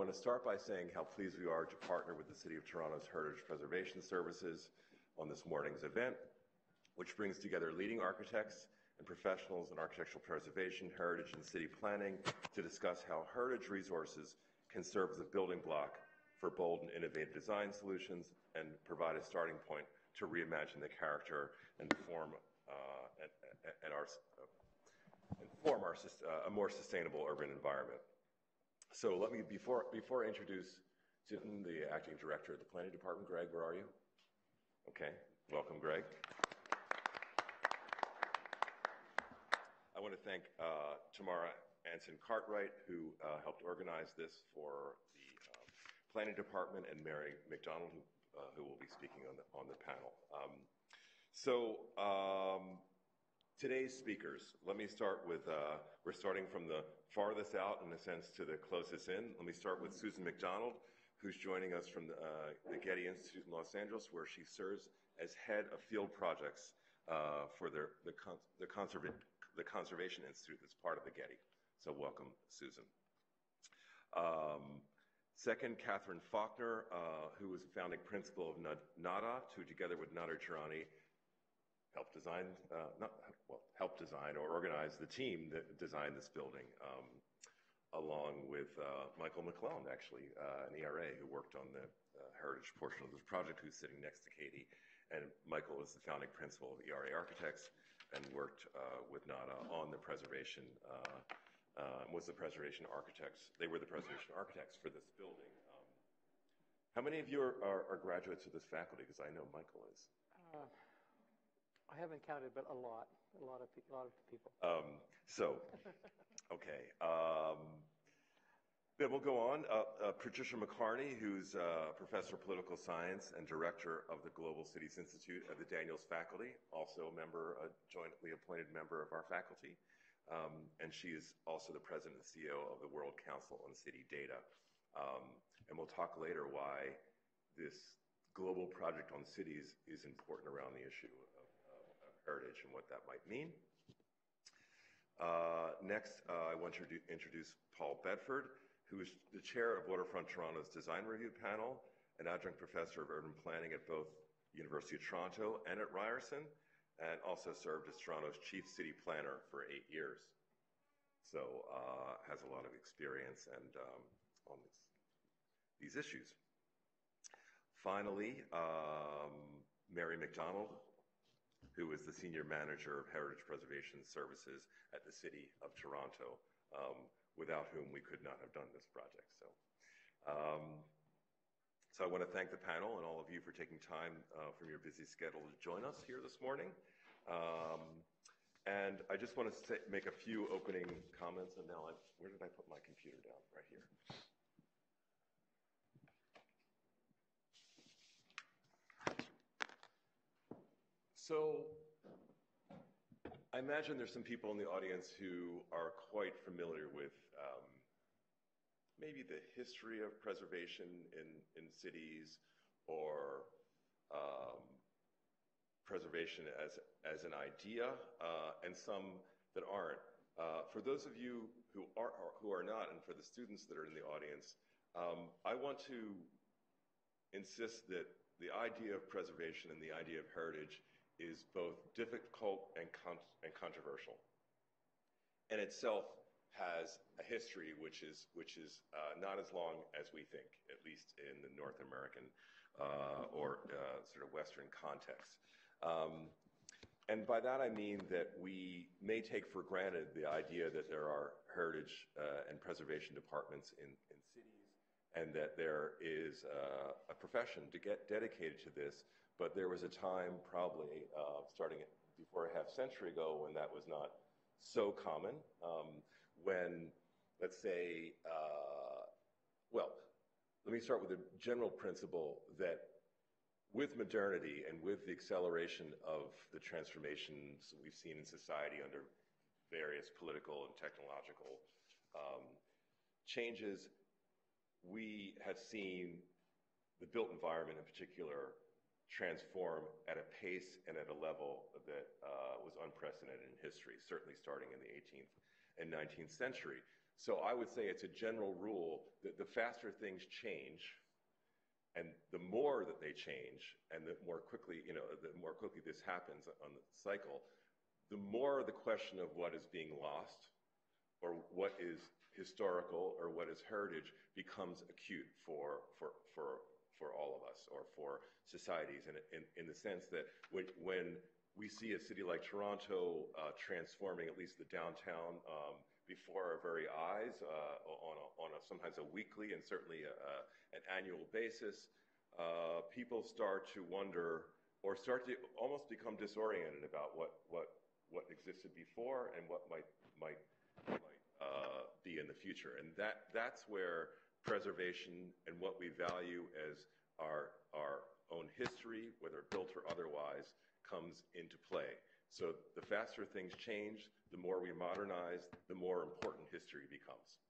want to start by saying how pleased we are to partner with the City of Toronto's Heritage Preservation Services on this morning's event, which brings together leading architects and professionals in architectural preservation, heritage, and city planning to discuss how heritage resources can serve as a building block for bold and innovative design solutions and provide a starting point to reimagine the character and form a more sustainable urban environment. So let me, before I introduce Susan, the acting director of the planning department, Greg, where are you? Okay, welcome, Greg. I want to thank Tamara Anson-Cartwright, who helped organize this for the planning department, and Mary Macdonald, who will be speaking on the panel. Today's speakers, let me start with, we're starting from the farthest out, in a sense, to the closest in. Let me start with Susan Macdonald, who's joining us from the Getty Institute in Los Angeles, where she serves as head of field projects for the Conservation Institute that's part of the Getty. So welcome, Susan. Second, Katherine Faulkner, who was the founding principal of NADA, who together with Nader Tirani helped design or organize the team that designed this building, along with Michael McClelland, actually, an ERA who worked on the heritage portion of this project, who's sitting next to Katie. And Michael is the founding principal of ERA Architects and worked with NADA on the preservation, was the preservation architects. They were the preservation architects for this building. How many of you are graduates of this faculty? Because I know Michael is. I haven't counted, but a lot of people. Okay. Then we'll go on. Patricia McCarney, who's professor of political science and director of the Global Cities Institute at the Daniels faculty, also a jointly appointed member of our faculty. And she is also the president and CEO of the World Council on City Data. And we'll talk later why this global project on cities is important around the issue of heritage and what that might mean. Next, I want to introduce Paul Bedford, who is the chair of Waterfront Toronto's Design Review Panel, an adjunct professor of urban planning at both University of Toronto and at Ryerson, and also served as Toronto's chief city planner for 8 years. So has a lot of experience and on these issues. Finally, Mary Macdonald, who is the Senior Manager of Heritage Preservation Services at the City of Toronto, without whom we could not have done this project. So I want to thank the panel and all of you for taking time from your busy schedule to join us here this morning. And I just want to make a few opening comments, and now where did I put my computer down? Right here. So I imagine there's some people in the audience who are quite familiar with maybe the history of preservation in cities, or preservation as an idea, and some that aren't. For those of you who are not, and for the students that are in the audience, I want to insist that the idea of preservation and the idea of heritage is both difficult and controversial, and itself has a history which is not as long as we think, at least in the North American or sort of Western context. And by that I mean that we may take for granted the idea that there are heritage and preservation departments in cities, and that there is a profession to get dedicated to this. But there was a time, probably starting before a half century ago, when that was not so common. When, let's say, well, let me start with a general principle that with modernity and with the acceleration of the transformations we've seen in society under various political and technological changes, we have seen the built environment in particular transform at a pace and at a level that was unprecedented in history, certainly starting in the 18th and 19th century. So I would say it's a general rule that the faster things change, and the more that they change, and the more quickly, the more quickly this happens on the cycle, the more the question of what is being lost, or what is historical, or what is heritage, becomes acute for all of us, or for societies, and in the sense that when we see a city like Toronto transforming at least the downtown before our very eyes on sometimes a weekly and certainly an annual basis, people start to wonder, or start to almost become disoriented about what existed before and what might be in the future. And that's where preservation and what we value as our own history, whether built or otherwise, comes into play. So the faster things change, the more we modernize, the more important history becomes.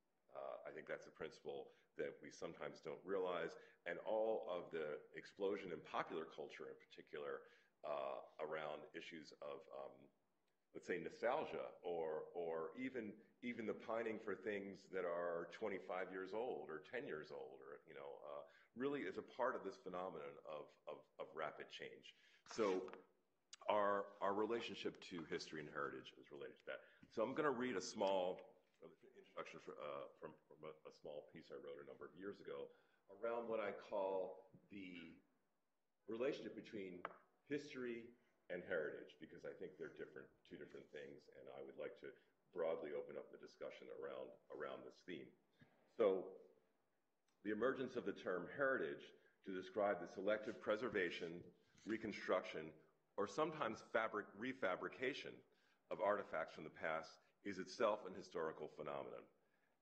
I think that's a principle that we sometimes don't realize. And all of the explosion in popular culture in particular around issues of, let's say, nostalgia, or even the pining for things that are 25 years old or 10 years old, or really is a part of this phenomenon of rapid change. So our relationship to history and heritage is related to that. So I'm going to read a small introduction from a small piece I wrote a number of years ago around what I call the relationship between history and heritage, because I think they're two different things, and I would like to broadly open up the discussion around this theme. So the emergence of the term heritage to describe the selective preservation, reconstruction, or sometimes refabrication of artifacts from the past is itself an historical phenomenon.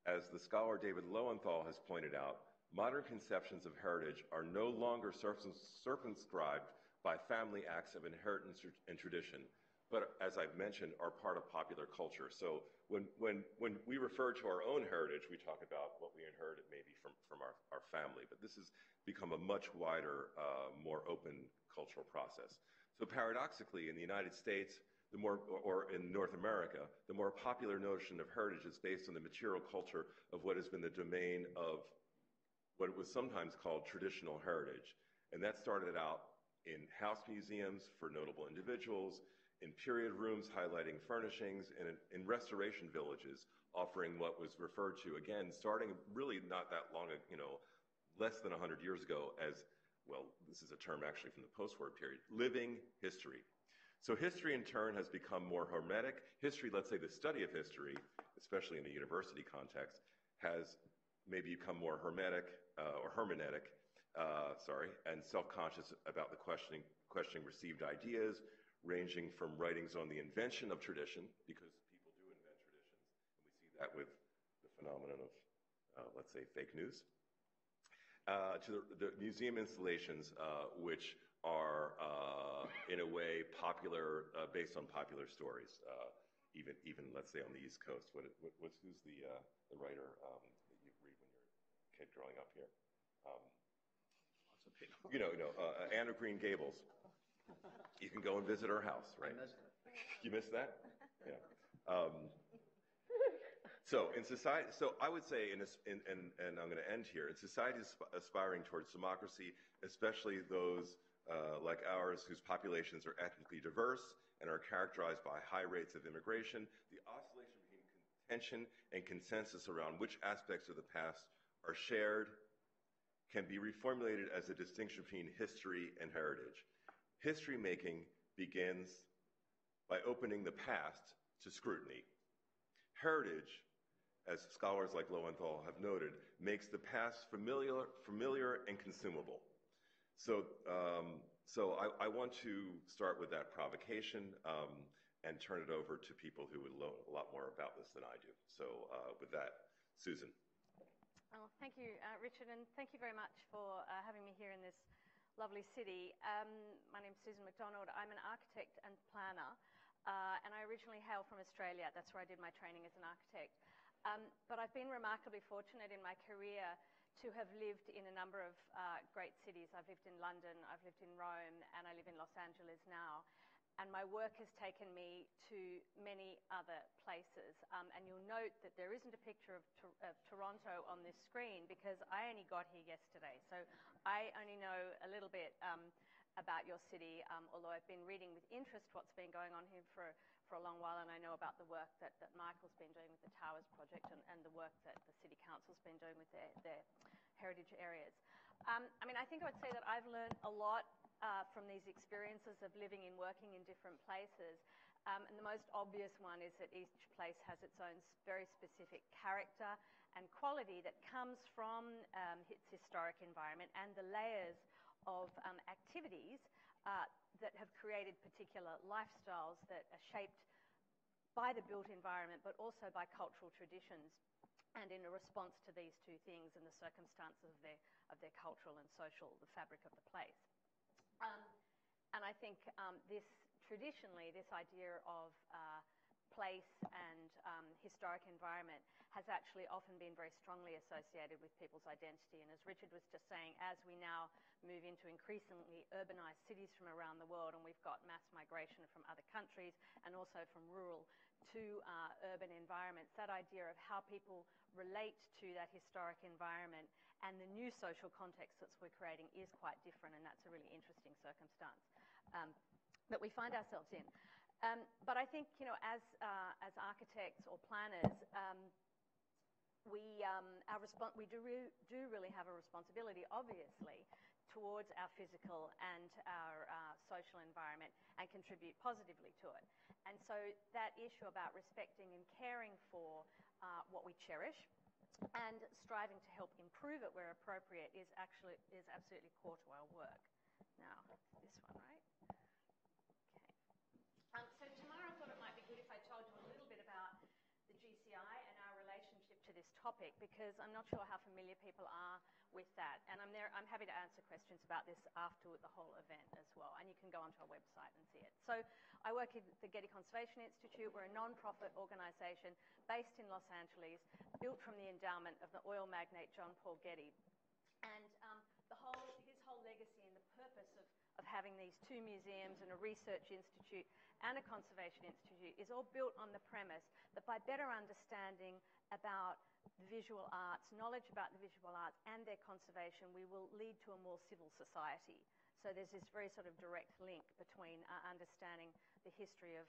As the scholar David Lowenthal has pointed out, modern conceptions of heritage are no longer circumscribed by family acts of inheritance and tradition, but as I've mentioned, are part of popular culture. So when we refer to our own heritage, we talk about what we inherited maybe from our family, but this has become a much wider, more open cultural process. So paradoxically, in the United States, or in North America, the more popular notion of heritage is based on the material culture of what has been the domain of what was sometimes called traditional heritage. And that started out in house museums for notable individuals, in period rooms highlighting furnishings, and in restoration villages offering what was referred to, again, starting really not that long, less than 100 years ago as, well, this is a term actually from the post-war period, living history. So history, in turn, has become more hermetic. History, let's say the study of history, especially in the university context, has maybe become more hermetic, and self-conscious about the questioning received ideas, ranging from writings on the invention of tradition, because people do invent traditions, and we see that with the phenomenon of, let's say, fake news, to the museum installations, which are, in a way, popular, based on popular stories, even let's say on the East Coast. Who's the writer that you read when you're a kid growing up here? Anne of Green Gables. You can go and visit her house, right? I missed it. You missed that? Yeah. So in society, I would say, and I'm going to end here, in societies aspiring towards democracy, especially those like ours whose populations are ethnically diverse and are characterized by high rates of immigration, the oscillation between contention and consensus around which aspects of the past are shared can be reformulated as a distinction between history and heritage. History making begins by opening the past to scrutiny. Heritage, as scholars like Lowenthal have noted, makes the past familiar and consumable. So I want to start with that provocation and turn it over to people who would know a lot more about this than I do. So with that, Susan. Oh, thank you, Richard, and thank you very much for having me here in this lovely city. My name's Susan McDonald. I'm an architect and planner, and I originally hail from Australia. That's where I did my training as an architect. But I've been remarkably fortunate in my career to have lived in a number of great cities. I've lived in London, I've lived in Rome, and I live in Los Angeles now. and my work has taken me to many other places. And you'll note that there isn't a picture of Toronto on this screen because I only got here yesterday. So I only know a little bit about your city, although I've been reading with interest what's been going on here for a long while, and I know about the work that Michael's been doing with the Towers project and the work that the City Council's been doing with their heritage areas. I mean, I think I would say that I've learned a lot from these experiences of living and working in different places. And the most obvious one is that each place has its own very specific character and quality that comes from its historic environment and the layers of activities that have created particular lifestyles that are shaped by the built environment, but also by cultural traditions, and in a response to these two things and the circumstances of their cultural and social, the fabric of the place. And I think traditionally, this idea of place and historic environment has actually often been very strongly associated with people's identity. And as Richard was just saying, as we now move into increasingly urbanized cities from around the world, and we've got mass migration from other countries and also from rural to urban environments, that idea of how people relate to that historic environment and the new social context that we're creating is quite different, and that's a really interesting circumstance that we find ourselves in. But I think, as architects or planners, we do really have a responsibility, obviously, towards our physical and our social environment and contribute positively to it. And so that issue about respecting and caring for what we cherish and striving to help improve it where appropriate is absolutely core to our work. Now, this one, right? So tomorrow I thought it might be good if I told you a little bit about the GCI and our relationship to this topic, because I'm not sure how familiar people are with that. And I'm happy to answer questions about this after the whole event as well. And you can go onto our website and see it. So I work at the Getty Conservation Institute. We're a non-profit organisation based in Los Angeles, built from the endowment of the oil magnate John Paul Getty. And his whole legacy and the purpose of having these two museums and a research institute and a conservation institute is all built on the premise that by better understanding about the visual arts, knowledge about the visual arts and their conservation, we will lead to a more civil society. So there's this very sort of direct link between understanding the history of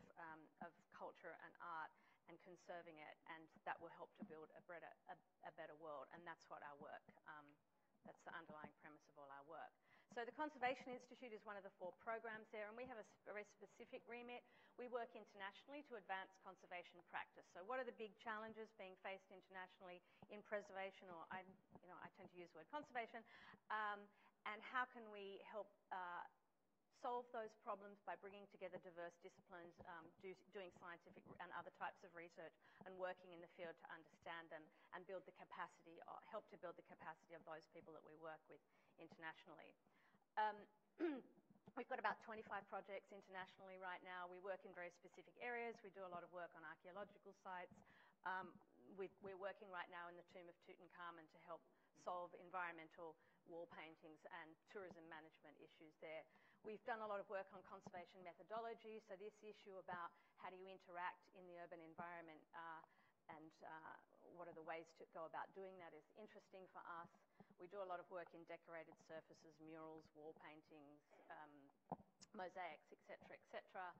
culture and art and conserving it, and that will help to build a better world. And that's what our work, that's the underlying premise of all our work. So the Conservation Institute is one of the 4 programs there, and we have a very specific remit. We work internationally to advance conservation practice. So what are the big challenges being faced internationally in preservation, or I tend to use the word conservation, and how can we help solve those problems by bringing together diverse disciplines, doing scientific and other types of research, and working in the field to understand them and build the capacity, or help to build the capacity of those people that we work with internationally. We've got about 25 projects internationally right now. We work in very specific areas. We do a lot of work on archaeological sites. We're working right now in the tomb of Tutankhamun to help solve environmental wall paintings and tourism management issues there. We've done a lot of work on conservation methodology, so this issue about how do you interact in the urban environment and what are the ways to go about doing that is interesting for us. We do a lot of work in decorated surfaces, murals, wall paintings, mosaics, etc., etc.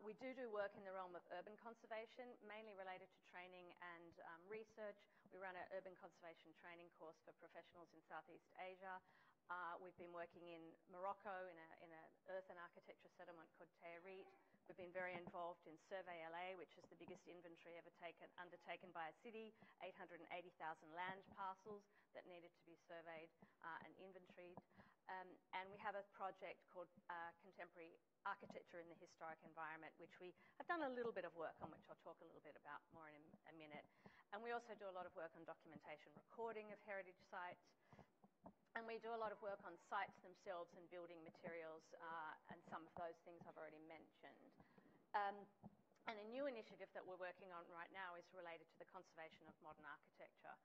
We do work in the realm of urban conservation, mainly related to training and research. We run an urban conservation training course for professionals in Southeast Asia. We've been working in Morocco in an earth and architecture settlement called Tayrit. We've been very involved in Survey LA, which is the biggest inventory ever undertaken by a city, 880,000 land parcels that needed to be surveyed and inventoried. And we have a project called Contemporary Architecture in the Historic Environment, which we have done a little bit of work on, which I'll talk a little bit about more in a minute. And we also do a lot of work on documentation recording of heritage sites. And we do a lot of work on sites themselves and building materials, and some of those things I've already mentioned. And a new initiative that we're working on right now is related to the conservation of modern architecture.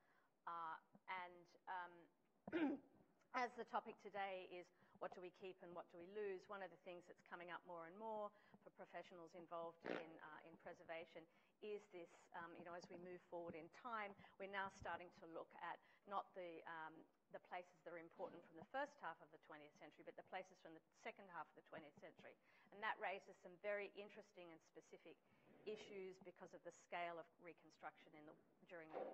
As the topic today is what do we keep and what do we lose, one of the things that's coming up more and more for professionals involved in preservation is this, as we move forward in time, we're now starting to look at not the places that are important from the first half of the 20th century, but the places from the second half of the 20th century. And that raises some very interesting and specific issues because of the scale of reconstruction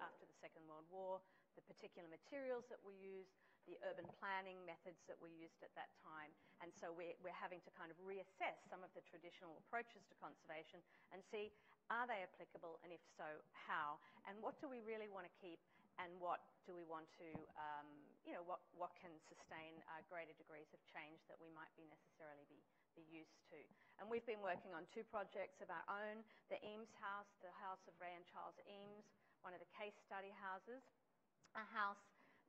after the Second World War, the particular materials that we use, the urban planning methods that we used at that time. And so we're having to kind of reassess some of the traditional approaches to conservation and see, are they applicable, and if so, how? And what do we really want to keep, and what do we want to, what can sustain greater degrees of change that we might be necessarily be used to. And we've been working on 2 projects of our own, the Eames House, the house of Ray and Charles Eames, one of the case study houses, a house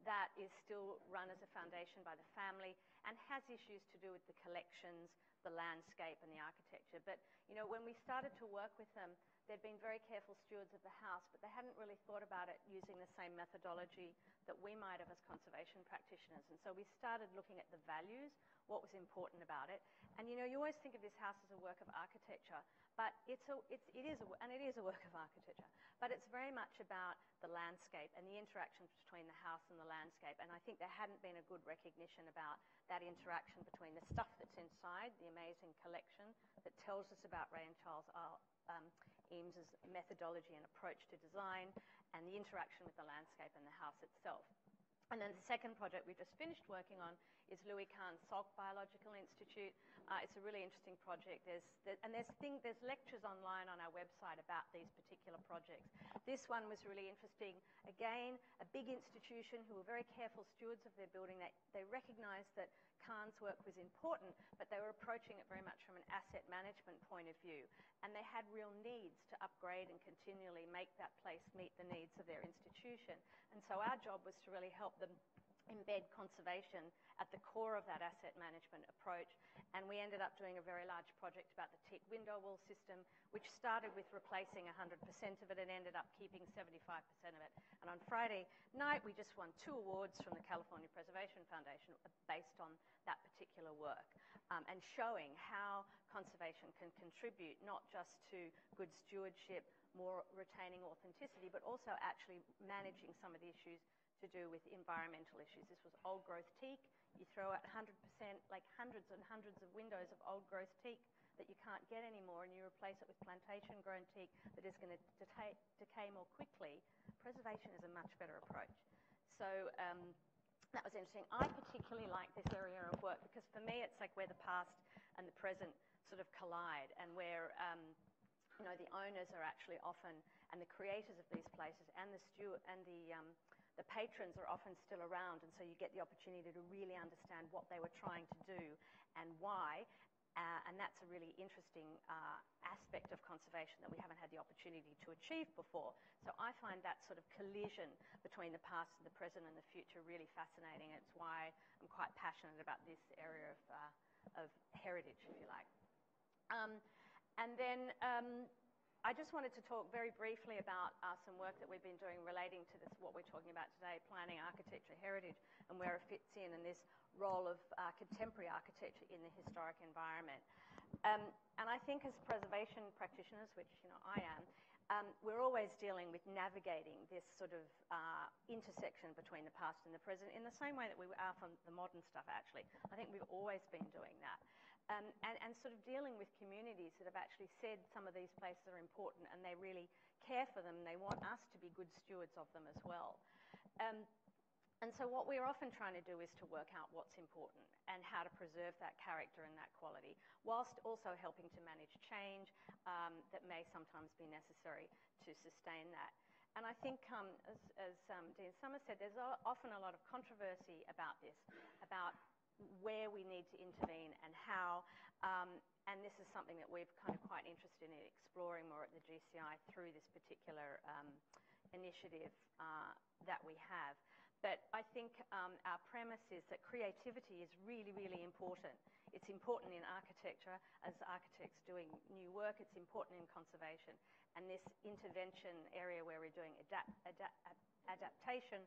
that is still run as a foundation by the family and has issues to do with the collections, the landscape and the architecture. But, when we started to work with them, they'd been very careful stewards of the house, but they hadn't really thought about it using the same methodology that we might have as conservation practitioners. And so we started looking at the values, what was important about it. And you always think of this house as a work of architecture, but it is a work of architecture, but it's very much about the landscape and the interactions between the house and the landscape. And I think there hadn't been a good recognition about that interaction between the stuff that's inside, the amazing collection that tells us about Ray and Charles Eames's methodology and approach to design, and the interaction with the landscape and the house itself. And then the second project we just finished working on is Louis Kahn's Salk Biological Institute. It's a really interesting project. There's lectures online on our website about these particular projects. This one was really interesting. Again, a big institution who were very careful stewards of their building. They recognised that Kahn's work was important, but they were approaching it very much from an asset management point of view. And they had real needs to upgrade and continually make that place meet the needs of their institution. And so our job was to really help them embed conservation at the core of that asset management approach. And we ended up doing a very large project about the teak window wall system, which started with replacing 100% of it and ended up keeping 75% of it. And on Friday night, we just won 2 awards from the California Preservation Foundation based on that particular work, and showing how conservation can contribute not just to good stewardship, more retaining authenticity, but also actually managing some of the issues to do with environmental issues. This was old growth teak. You throw out 100%, like hundreds and hundreds of windows of old growth teak that you can't get anymore, and you replace it with plantation grown teak that is going to decay more quickly. Preservation is a much better approach. So that was interesting. I particularly like this area of work because for me it's like where the past and the present sort of collide, and where the owners are actually often, and the creators of these places, and the patrons are often still around, and so you get the opportunity to really understand what they were trying to do and why. And that's a really interesting aspect of conservation that we haven't had the opportunity to achieve before. So I find that sort of collision between the past and the present and the future really fascinating. It's why I'm quite passionate about this area of heritage, if you like. And then I just wanted to talk very briefly about some work that we've been doing relating to what we're talking about today, planning architecture heritage, and where it fits in, and this role of contemporary architecture in the historic environment. And I think as preservation practitioners, which I am, we're always dealing with navigating this sort of intersection between the past and the present in the same way that we are from the modern stuff, actually. I think we've always been doing that. And sort of dealing with communities that have actually said some of these places are important and they really care for them and they want us to be good stewards of them as well. And so what we're often trying to do is to work out what's important and how to preserve that character and that quality, whilst also helping to manage change that may sometimes be necessary to sustain that. And I think, as Dean Sommer said, there's often a lot of controversy about this, about where we need to intervene and how, and this is something that we're kind of quite interested in exploring more at the GCI through this particular initiative that we have. But I think our premise is that creativity is really, really important. It's important in architecture as architects doing new work. It's important in conservation. And this intervention area where we're doing adaptation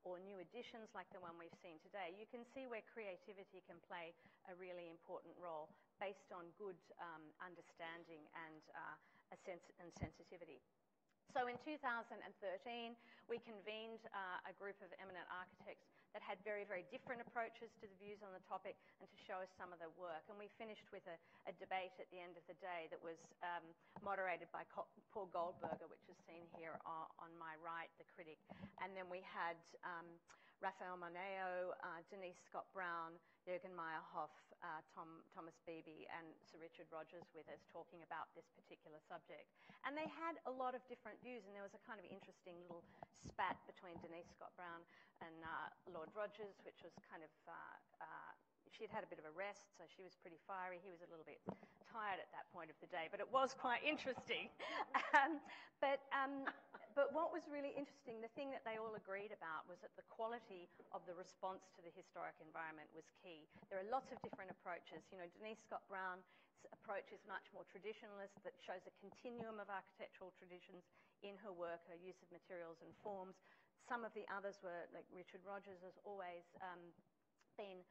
or new additions like the one we've seen today, you can see where creativity can play a really important role based on good understanding and sensitivity. So in 2013, we convened a group of eminent architects that had very, very different approaches to the views on the topic and to show us some of their work. And we finished with a debate at the end of the day that was moderated by Paul Goldberger, which is seen here on my right, the critic. And then we had Raphael Moneo, Denise Scott-Brown, Jürgen Meyerhoff, Thomas Beebe, and Sir Richard Rogers with us talking about this particular subject. And they had a lot of different views, and there was a kind of interesting little spat between Denise Scott-Brown and Lord Rogers, which was kind of, she'd had a bit of a rest, so she was pretty fiery. He was a little bit tired at that point of the day, but it was quite interesting. But what was really interesting, the thing that they all agreed about was that the quality of the response to the historic environment was key. There are lots of different approaches. You know, Denise Scott-Brown's approach is much more traditionalist, that shows a continuum of architectural traditions in her work, her use of materials and forms. Some of the others were, like Richard Rogers has always been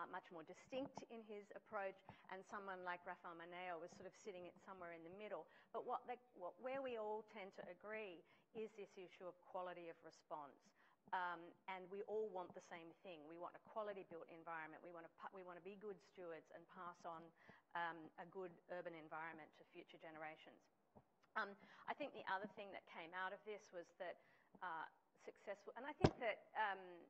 much more distinct in his approach, and someone like Raphael Moneo was sort of sitting somewhere in the middle. But where we all tend to agree is this issue of quality of response. And we all want the same thing. We want a quality built environment. We want to be good stewards and pass on a good urban environment to future generations. I think the other thing that came out of this was that successful, and I think that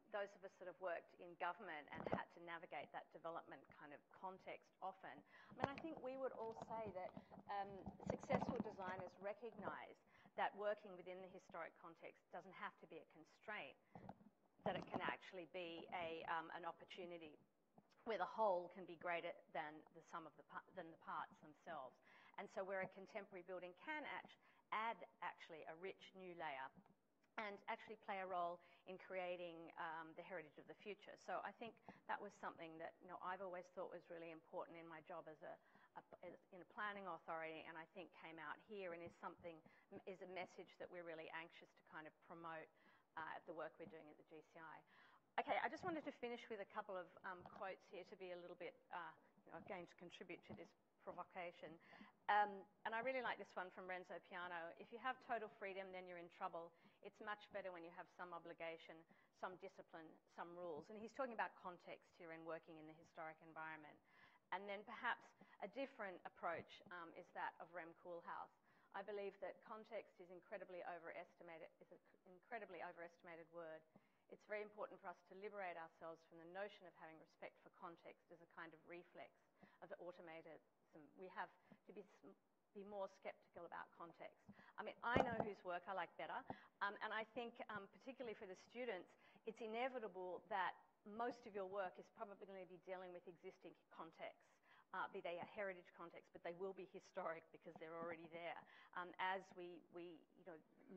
those of us that have worked in government and had to navigate that development kind of context often, I mean, I think we would all say that successful designers recognise that working within the historic context doesn't have to be a constraint, that it can actually be an opportunity where the whole can be greater than the sum of the parts themselves. And so where a contemporary building can add actually a rich new layer and actually play a role in creating the heritage of the future. So I think that was something that I've always thought was really important in my job as in a planning authority, and I think came out here and is a message that we're really anxious to kind of promote the work we're doing at the GCI. Okay, I just wanted to finish with a couple of quotes here to be a little bit, again, to contribute to this provocation. And I really like this one from Renzo Piano. If you have total freedom, then you're in trouble. It's much better when you have some obligation, some discipline, some rules. And he's talking about context here in working in the historic environment. And then perhaps a different approach is that of Rem Koolhaas. I believe that context is an incredibly overestimated word. It's very important for us to liberate ourselves from the notion of having respect for context as a kind of reflex of the automatism. We have to be more skeptical about context. I mean, I know whose work I like better, and I think particularly for the students, it's inevitable that most of your work is probably going to be dealing with existing contexts, be they a heritage context, but they will be historic because they're already there. As we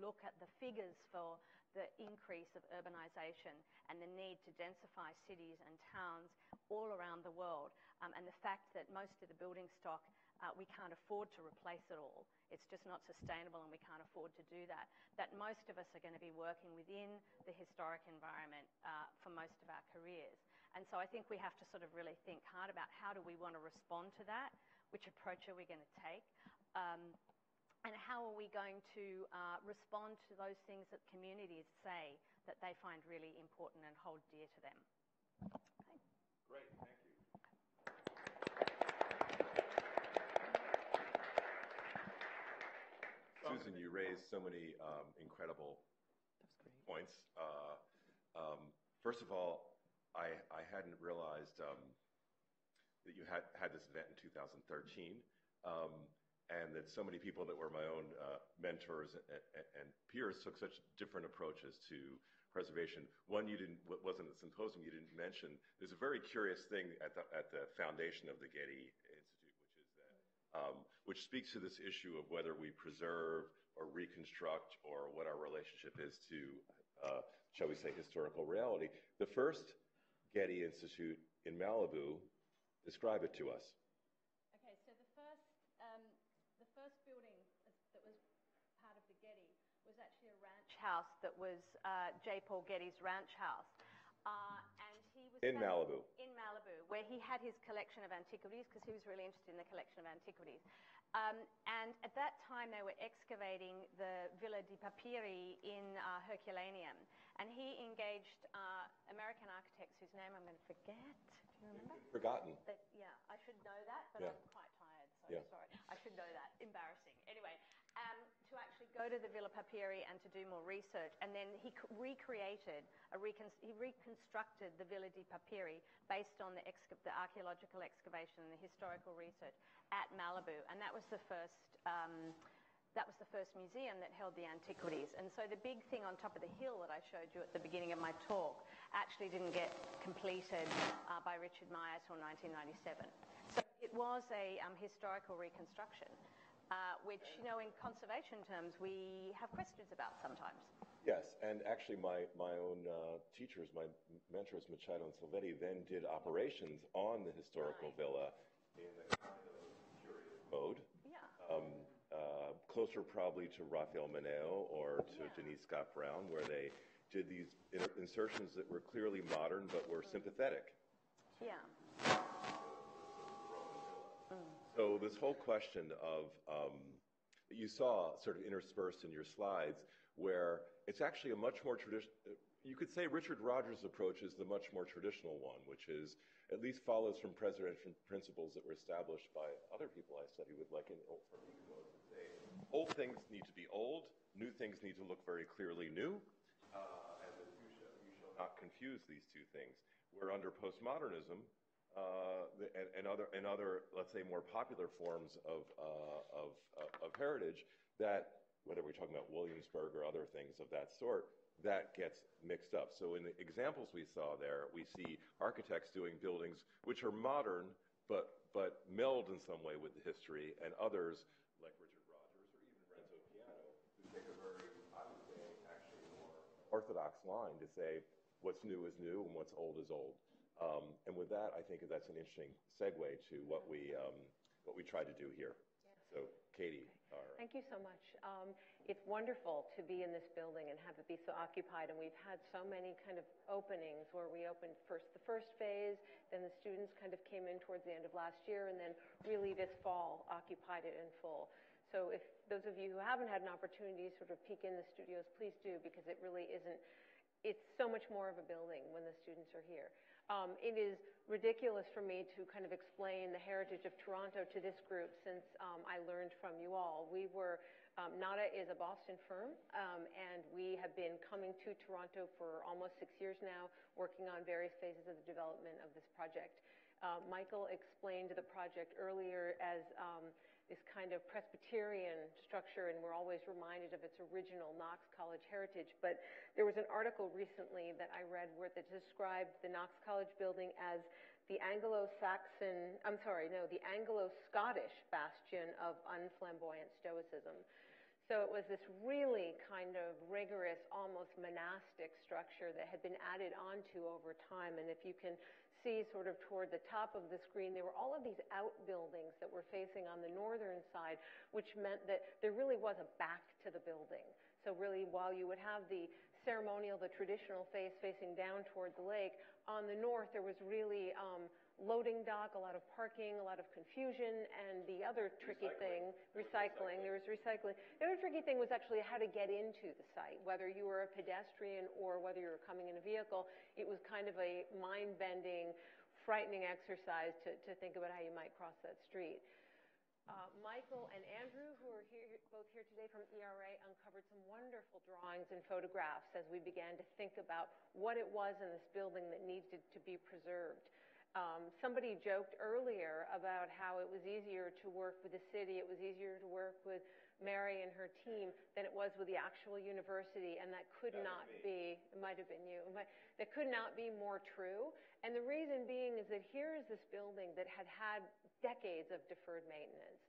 look at the figures for the increase of urbanisation and the need to densify cities and towns all around the world, and the fact that most of the building stock, we can't afford to replace it all. It's just not sustainable and we can't afford to do that. That most of us are going to be working within the historic environment for most of our careers. And so I think we have to sort of really think hard about how do we want to respond to that, which approach are we going to take, and how are we going to respond to those things that communities say that they find really important and hold dear to them. Okay. Great, thank you. Susan, you raised so many incredible points. First of all, I hadn't realized that you had this event in 2013, and that so many people that were my own mentors and peers took such different approaches to preservation. One, wasn't a symposium you didn't mention. There's a very curious thing at the foundation of the Getty Institute, which is that which speaks to this issue of whether we preserve or reconstruct or what our relationship is to, shall we say, historical reality. The first Getty Institute in Malibu, describe it to us. Okay, so the first building that was part of the Getty was actually a ranch house that was J. Paul Getty's ranch house. And he was in Malibu. In Malibu, where he had his collection of antiquities, because he was really interested in the collection of antiquities. And at that time, they were excavating the Villa di Papiri in Herculaneum. And he engaged American architects whose name I'm going to forget. Do you remember? Forgotten. Yeah, I should know that, but Yeah. I'm quite tired, so sorry. I should know that. Embarrassing. Anyway, to actually go to the Villa Papiri and to do more research. And then he reconstructed the Villa di Papiri based on the archaeological excavation and the historical research at Malibu. And that was the first museum that held the antiquities. And so the big thing on top of the hill that I showed you at the beginning of my talk actually didn't get completed by Richard Meyer till 1997. So it was a historical reconstruction, which, you know, in conservation terms, we have questions about sometimes. Yes, and actually my own teachers, my mentors, Machado and Silvetti, then did operations on the historical villa in a kind of curious mode. Yeah. Closer probably to Raphael Maneo or to Denise Scott Brown, where they did these insertions that were clearly modern but were sympathetic. Yeah. So this whole question of you saw sort of interspersed in your slides, where it's actually a much more traditional. You could say Richard Rogers' approach is the much more traditional one, which is at least follows from preservation principles that were established by other people I study with, like in old things need to be old, new things need to look very clearly new, and that you shall not confuse these two things. Where under postmodernism and other, let's say, more popular forms of heritage, that whether we're talking about Williamsburg or other things of that sort, that gets mixed up. So in the examples we saw there, we see architects doing buildings which are modern but meld in some way with the history, and others like Richard Rogers or even Renzo Piano, who take a very, I would say, actually more orthodox line to say what's new is new and what's old is old. And with that, I think that's an interesting segue to what we try to do here. Yeah. So, Katie. Thank you so much. It's wonderful to be in this building and have it be so occupied. And we've had so many kind of openings where we opened the first phase, then the students kind of came in towards the end of last year, and then really this fall occupied it in full. So if those of you who haven't had an opportunity to sort of peek in the studios, please do, because it really isn't. It's so much more of a building when the students are here. It is ridiculous for me to kind of explain the heritage of Toronto to this group, since I learned from you all. NADA is a Boston firm, and we have been coming to Toronto for almost 6 years now, working on various phases of the development of this project. Michael explained the project earlier as this kind of Presbyterian structure, and we're always reminded of its original Knox College heritage. But there was an article recently that I read that described the Knox College building as the Anglo-Scottish bastion of unflamboyant Stoicism. So it was this really kind of rigorous, almost monastic structure that had been added onto over time. And if you can see sort of toward the top of the screen, there were all of these outbuildings that were facing on the northern side, which meant that there really was a back to the building. So really, while you would have the ceremonial, the traditional face facing down toward the lake, on the north there was really loading dock, a lot of parking, a lot of confusion, and the other tricky thing, recycling. There was recycling. The other tricky thing was actually how to get into the site, whether you were a pedestrian or whether you were coming in a vehicle. It was kind of a mind-bending, frightening exercise to think about how you might cross that street. Michael and Andrew, who are both here today from ERA, uncovered some wonderful drawings and photographs as we began to think about what it was in this building that needed to be preserved. Somebody joked earlier about how it was easier to work with the city, it was easier to work with Mary and her team than it was with the actual university, and that could not be, it might have been you, that could not be more true. And the reason being is that here is this building that had had decades of deferred maintenance,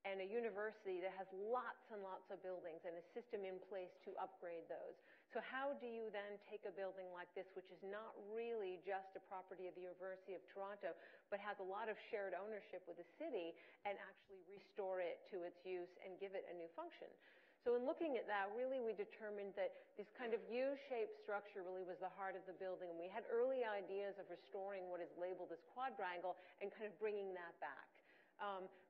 and a university that has lots and lots of buildings and a system in place to upgrade those. So how do you then take a building like this, which is not really just a property of the University of Toronto, but has a lot of shared ownership with the city, and actually restore it to its use and give it a new function? So in looking at that, really we determined that this kind of U-shaped structure really was the heart of the building. And we had early ideas of restoring what is labeled as quadrangle and kind of bringing that back.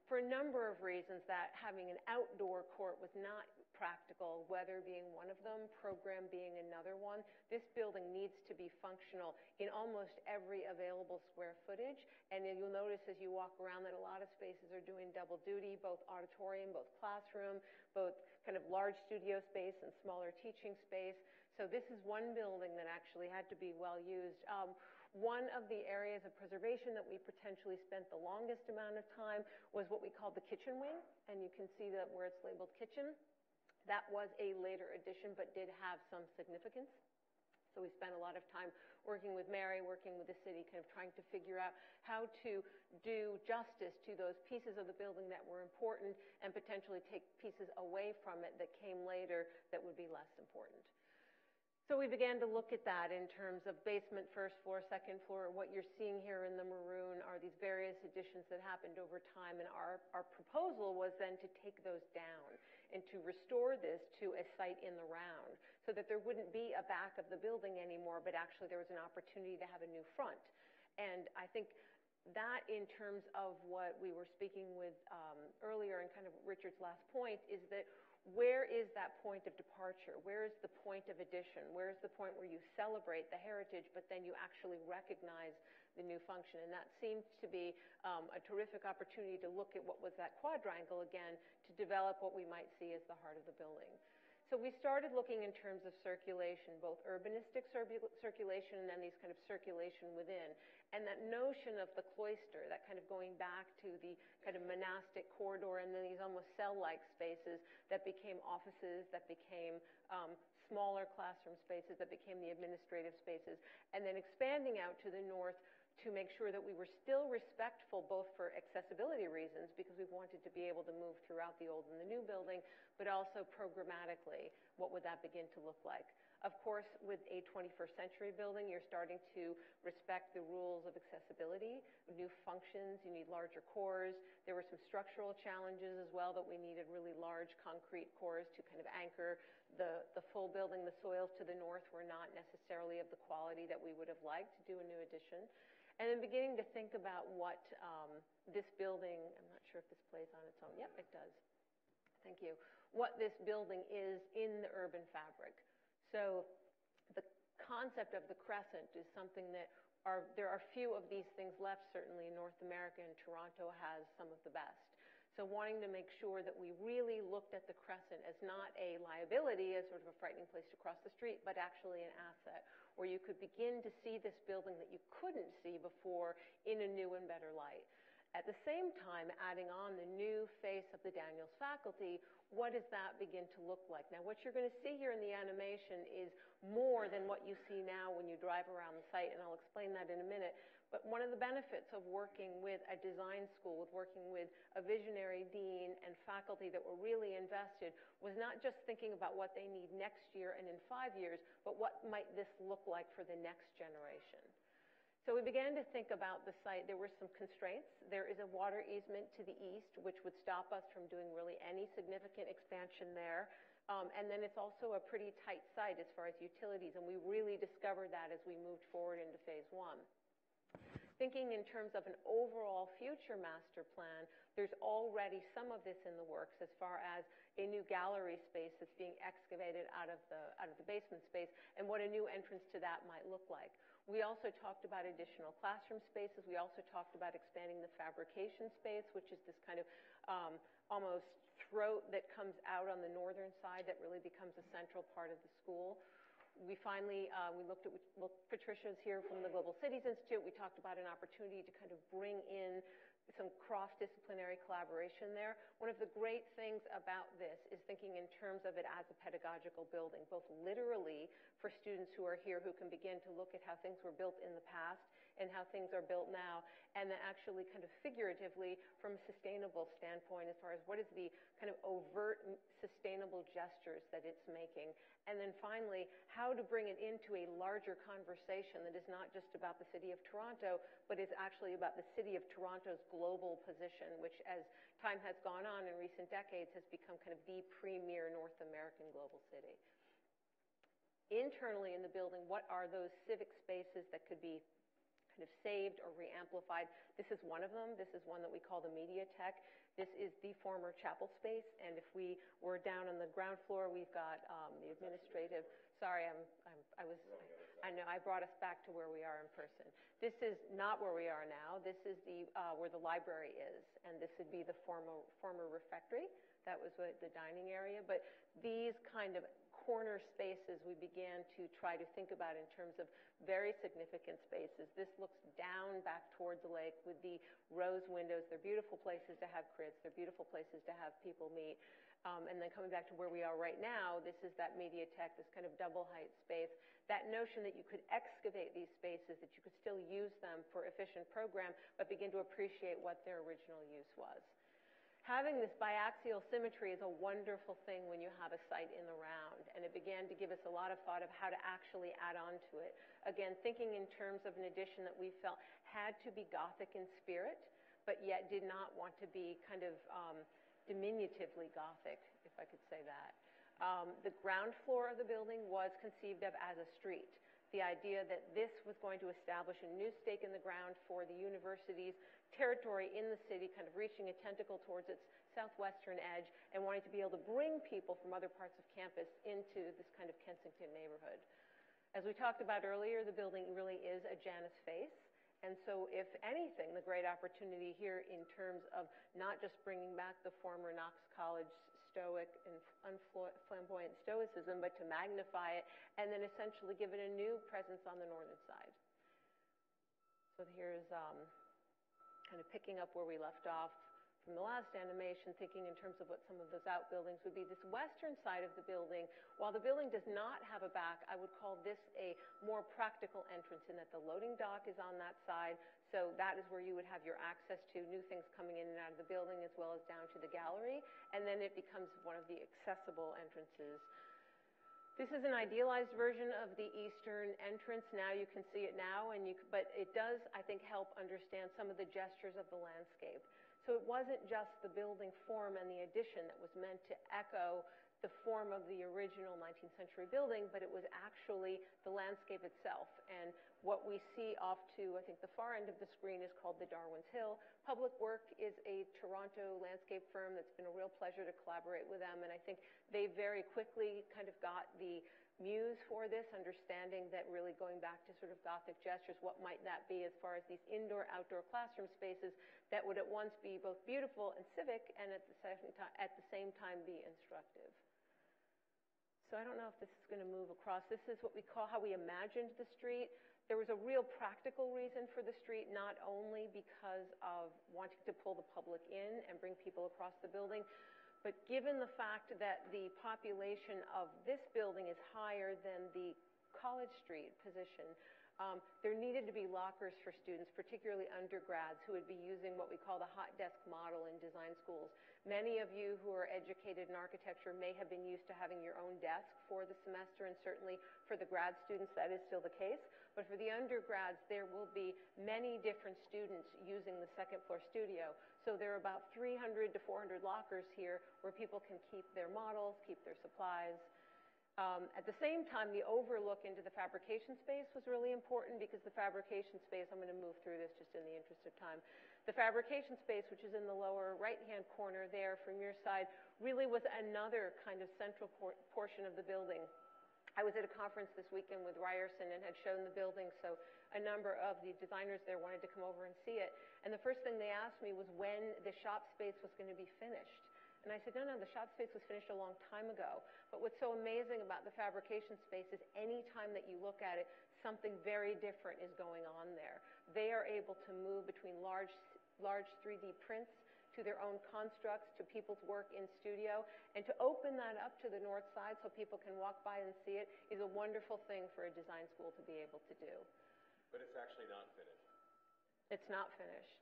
For a number of reasons, that having an outdoor court was not practical, weather being one of them, program being another one. This building needs to be functional in almost every available square footage. And then you'll notice as you walk around that a lot of spaces are doing double duty, both auditorium, both classroom, both kind of large studio space and smaller teaching space. So this is one building that actually had to be well used. One of the areas of preservation that we potentially spent the longest amount of time was what we called the kitchen wing. And you can see that where it's labeled kitchen. That was a later addition, but did have some significance. So we spent a lot of time working with Mary, working with the city, kind of trying to figure out how to do justice to those pieces of the building that were important and potentially take pieces away from it that came later that would be less important. So we began to look at that in terms of basement, first floor, second floor. What you're seeing here in the maroon are these various additions that happened over time. And our proposal was then to take those down and to restore this to a site in the round so that there wouldn't be a back of the building anymore, but actually there was an opportunity to have a new front. And I think that in terms of what we were speaking with earlier and kind of Richard's last point is that where is that point of departure? Where is the point of addition? Where is the point where you celebrate the heritage, but then you actually recognize the new function? And that seemed to be a terrific opportunity to look at what was that quadrangle again to develop what we might see as the heart of the building. So we started looking in terms of circulation, both urbanistic circulation and then these kind of circulation within. And that notion of the cloister, that kind of going back to the kind of monastic corridor and then these almost cell-like spaces that became offices, that became smaller classroom spaces, that became the administrative spaces, and then expanding out to the north to make sure that we were still respectful both for accessibility reasons because we wanted to be able to move throughout the old and the new building, but also programmatically, what would that begin to look like? Of course, with a 21st century building, you're starting to respect the rules of accessibility, new functions, you need larger cores. There were some structural challenges as well that we needed really large concrete cores to kind of anchor the full building. The soils to the north were not necessarily of the quality that we would have liked to do a new addition. And then beginning to think about what this building, I'm not sure if this plays on its own. Yep, it does. Thank you. What this building is in the urban fabric. So the concept of the crescent is something that there are few of these things left, certainly in North America, and Toronto has some of the best. So wanting to make sure that we really looked at the crescent as not a liability, as sort of a frightening place to cross the street, but actually an asset, where you could begin to see this building that you couldn't see before in a new and better light. At the same time, adding on the new face of the Daniels faculty, what does that begin to look like? Now, what you're going to see here in the animation is more than what you see now when you drive around the site, and I'll explain that in a minute. But one of the benefits of working with a design school, with working with a visionary dean and faculty that were really invested, was not just thinking about what they need next year and in 5 years, but what might this look like for the next generation. So we began to think about the site. There were some constraints. There is a water easement to the east, which would stop us from doing really any significant expansion there. And then it's also a pretty tight site as far as utilities, and we really discovered that as we moved forward into phase 1. Thinking in terms of an overall future master plan, there's already some of this in the works as far as a new gallery space that's being excavated out of the basement space and what a new entrance to that might look like. We also talked about additional classroom spaces. We also talked about expanding the fabrication space, which is this kind of almost throat that comes out on the northern side that really becomes a central part of the school. We finally, we looked at, well, Patricia's here from the Global Cities Institute. We talked about an opportunity to kind of bring in some cross-disciplinary collaboration there. One of the great things about this is thinking in terms of it as a pedagogical building, both literally for students who are here who can begin to look at how things were built in the past and how things are built now, and then actually kind of figuratively from a sustainable standpoint as far as what is the kind of overt sustainable gestures that it's making. And then finally, how to bring it into a larger conversation that is not just about the City of Toronto, but is actually about the City of Toronto's global position, which as time has gone on in recent decades has become kind of the premier North American global city. Internally in the building, what are those civic spaces that could be kind of saved or re-amplified? This is one of them. This is one that we call the Mediatheque. This is the former chapel space, and if we were down on the ground floor, we've got the administrative. Sorry, I know I brought us back to where we are in person. This is not where we are now. This is the where the library is, and this would be the former refectory. That was the dining area. But these kind of corner spaces we began to try to think about in terms of very significant spaces. This looks down back towards the lake with the rose windows. They're beautiful places to have crits. They're beautiful places to have people meet. And then coming back to where we are right now, this is that Mediatheque, this kind of double height space. That notion that you could excavate these spaces, that you could still use them for efficient program, but begin to appreciate what their original use was. Having this biaxial symmetry is a wonderful thing when you have a site in the round, and it began to give us a lot of thought of how to actually add on to it. Again, thinking in terms of an addition that we felt had to be Gothic in spirit, but yet did not want to be kind of diminutively Gothic, if I could say that. The ground floor of the building was conceived of as a street. The idea that this was going to establish a new stake in the ground for the university's territory in the city, kind of reaching a tentacle towards its southwestern edge and wanting to be able to bring people from other parts of campus into this kind of Kensington neighborhood. As we talked about earlier, the building really is a Janus face. And so, if anything, the great opportunity here in terms of not just bringing back the former Knox College Stoic and unflamboyant Stoicism, but to magnify it and then essentially give it a new presence on the northern side. So here's kind of picking up where we left off from the last animation, thinking in terms of what some of those outbuildings would be. This western side of the building, while the building does not have a back, I would call this a more practical entrance in that the loading dock is on that side, so that is where you would have your access to new things coming in and out of the building as well as down to the gallery, and then it becomes one of the accessible entrances. This is an idealized version of the eastern entrance. Now you can see it now, but it does, I think, help understand some of the gestures of the landscape. So it wasn't just the building form and the addition that was meant to echo the form of the original 19th century building, but it was actually the landscape itself. And what we see off to, I think, the far end of the screen is called the Darwin's Hill. Public Work is a Toronto landscape firm that's been a real pleasure to collaborate with them, and I think they very quickly kind of got the muse for this, understanding that really going back to sort of Gothic gestures, what might that be as far as these indoor-outdoor classroom spaces that would at once be both beautiful and civic and at the same time be instructive. So I don't know if this is going to move across. This is what we call how we imagined the street. There was a real practical reason for the street, not only because of wanting to pull the public in and bring people across the building, but given the fact that the population of this building is higher than the College Street position, there needed to be lockers for students, particularly undergrads, who would be using what we call the hot desk model in design schools. Many of you who are educated in architecture may have been used to having your own desk for the semester, and certainly for the grad students that is still the case. But for the undergrads, there will be many different students using the second floor studio. So there are about 300 to 400 lockers here where people can keep their models, keep their supplies. At the same time, the overlook into the fabrication space was really important, because the fabrication space, I'm going to move through this just in the interest of time. The fabrication space, which is in the lower right-hand corner there from your side, really was another kind of central portion of the building. I was at a conference this weekend with Ryerson and had shown the building, so a number of the designers there wanted to come over and see it. And the first thing they asked me was when the shop space was going to be finished. And I said, no, the shop space was finished a long time ago. But what's so amazing about the fabrication space is any time that you look at it, something very different is going on there. They are able to move between large 3D prints to their own constructs, to people's work in studio, and to open that up to the north side so people can walk by and see it is a wonderful thing for a design school to be able to do. But it's actually not finished. It's not finished.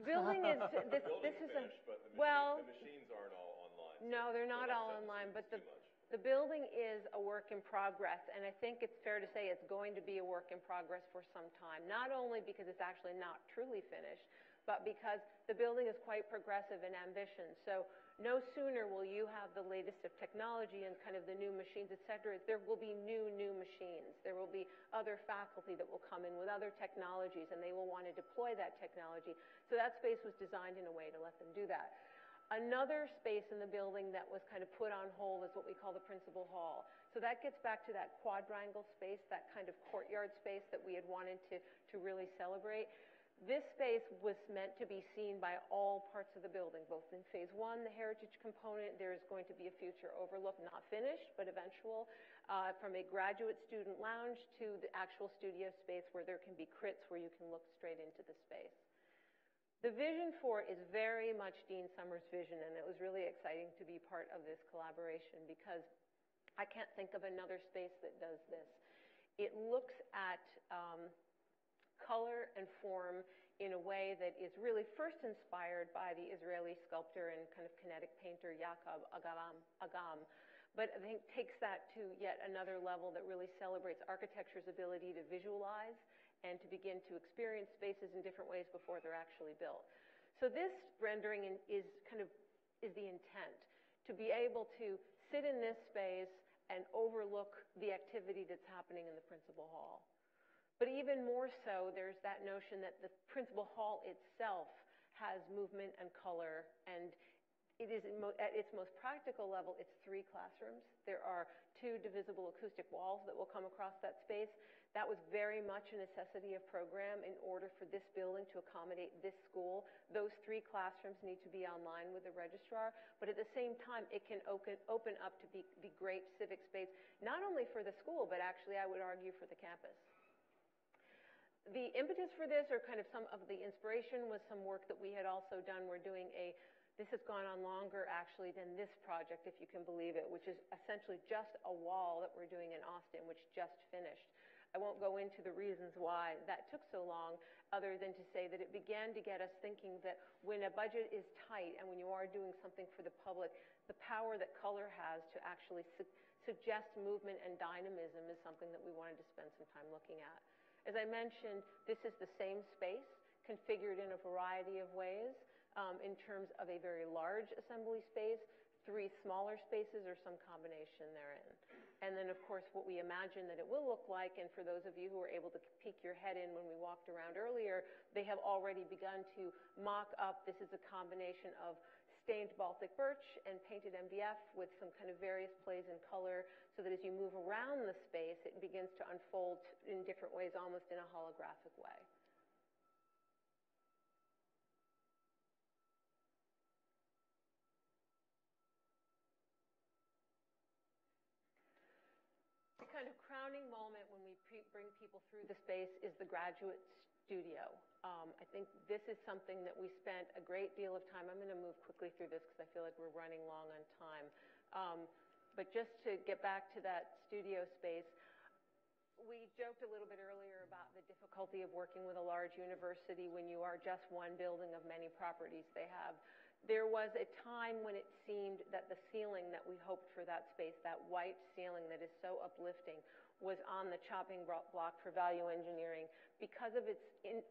Building is this is finished, but the machines aren't all online. No, they're not all online, but the building is a work in progress, and I think it's fair to say it's going to be a work in progress for some time. Not only because it's actually not truly finished, but because the building is quite progressive in ambition. So no sooner will you have the latest of technology and kind of the new machines, et cetera, there will be new machines. There will be other faculty that will come in with other technologies, and they will want to deploy that technology. So that space was designed in a way to let them do that. Another space in the building that was kind of put on hold is what we call the principal hall. So that gets back to that quadrangle space, that kind of courtyard space that we had wanted to really celebrate. This space was meant to be seen by all parts of the building, both in phase one, the heritage component. There is going to be a future overlook, not finished, but eventual, from a graduate student lounge to the actual studio space where there can be crits where you can look straight into the space. The vision for it is very much Dean Sommer's vision, and it was really exciting to be part of this collaboration because I can't think of another space that does this. It looks at color and form in a way that is really first inspired by the Israeli sculptor and kind of kinetic painter Yaakov Agam, but I think takes that to yet another level that really celebrates architecture's ability to visualize and to begin to experience spaces in different ways before they're actually built. So this rendering is the intent, to be able to sit in this space and overlook the activity that's happening in the principal hall. But even more so, there's that notion that the principal hall itself has movement and color, and it is at its most practical level, it's 3 classrooms. There are 2 divisible acoustic walls that will come across that space. That was very much a necessity of program in order for this building to accommodate this school. Those 3 classrooms need to be online with the registrar, but at the same time, it can open up to be great civic space, not only for the school, but actually, I would argue, for the campus. The impetus for this, or kind of some of the inspiration, was some work that we had also done. This has gone on longer, actually, than this project, if you can believe it, which is essentially just a wall that we're doing in Austin, which just finished. I won't go into the reasons why that took so long, other than to say that it began to get us thinking that when a budget is tight and when you are doing something for the public, the power that color has to actually suggest movement and dynamism is something that we wanted to spend some time looking at. As I mentioned, this is the same space, configured in a variety of ways, in terms of a very large assembly space, 3 smaller spaces, or some combination therein. And then, of course, what we imagine that it will look like, and for those of you who were able to peek your head in when we walked around earlier, they have already begun to mock up. This is a combination of stained Baltic birch and painted MDF with some kind of various plays in color, so that as you move around the space, it begins to unfold in different ways, almost in a holographic way. The kind of crowning moment when we bring people through the space is the graduate studio. I think this is something that we spent a great deal of time. I'm going to move quickly through this because I feel like we're running long on time. But just to get back to that studio space, we joked a little bit earlier about the difficulty of working with a large university when you are just one building of many properties they have. There was a time when it seemed that the ceiling that we hoped for that space, that white ceiling that is so uplifting, was on the chopping block for value engineering. Because of its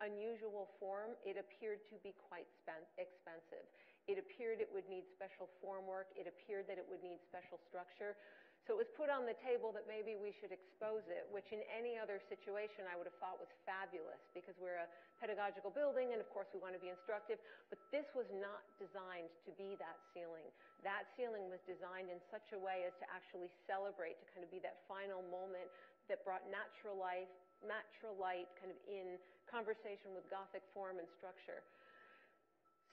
unusual form, it appeared to be quite expensive. It appeared it would need special formwork. It appeared that it would need special structure. So it was put on the table that maybe we should expose it, which in any other situation I would have thought was fabulous, because we're a pedagogical building and of course we want to be instructive, but this was not designed to be that ceiling. That ceiling was designed in such a way as to actually celebrate, to kind of be that final moment that brought natural light kind of in conversation with Gothic form and structure.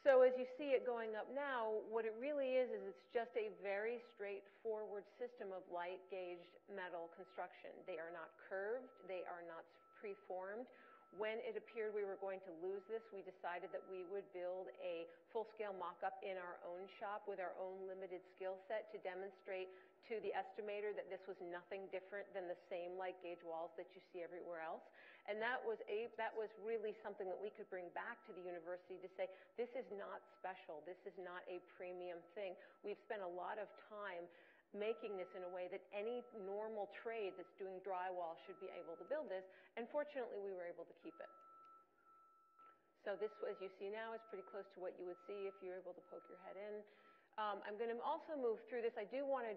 So as you see it going up now, what it really is it's just a very straightforward system of light-gauged metal construction. They are not curved. They are not preformed. When it appeared we were going to lose this, we decided that we would build a full-scale mock-up in our own shop with our own limited skill set to demonstrate to the estimator that this was nothing different than the same light-gauge walls that you see everywhere else. And that was really something that we could bring back to the university to say, this is not special, this is not a premium thing. We've spent a lot of time making this in a way that any normal trade that's doing drywall should be able to build this, and fortunately we were able to keep it. So this, as you see now, is pretty close to what you would see if you're able to poke your head in. I'm going to also move through this. I do want to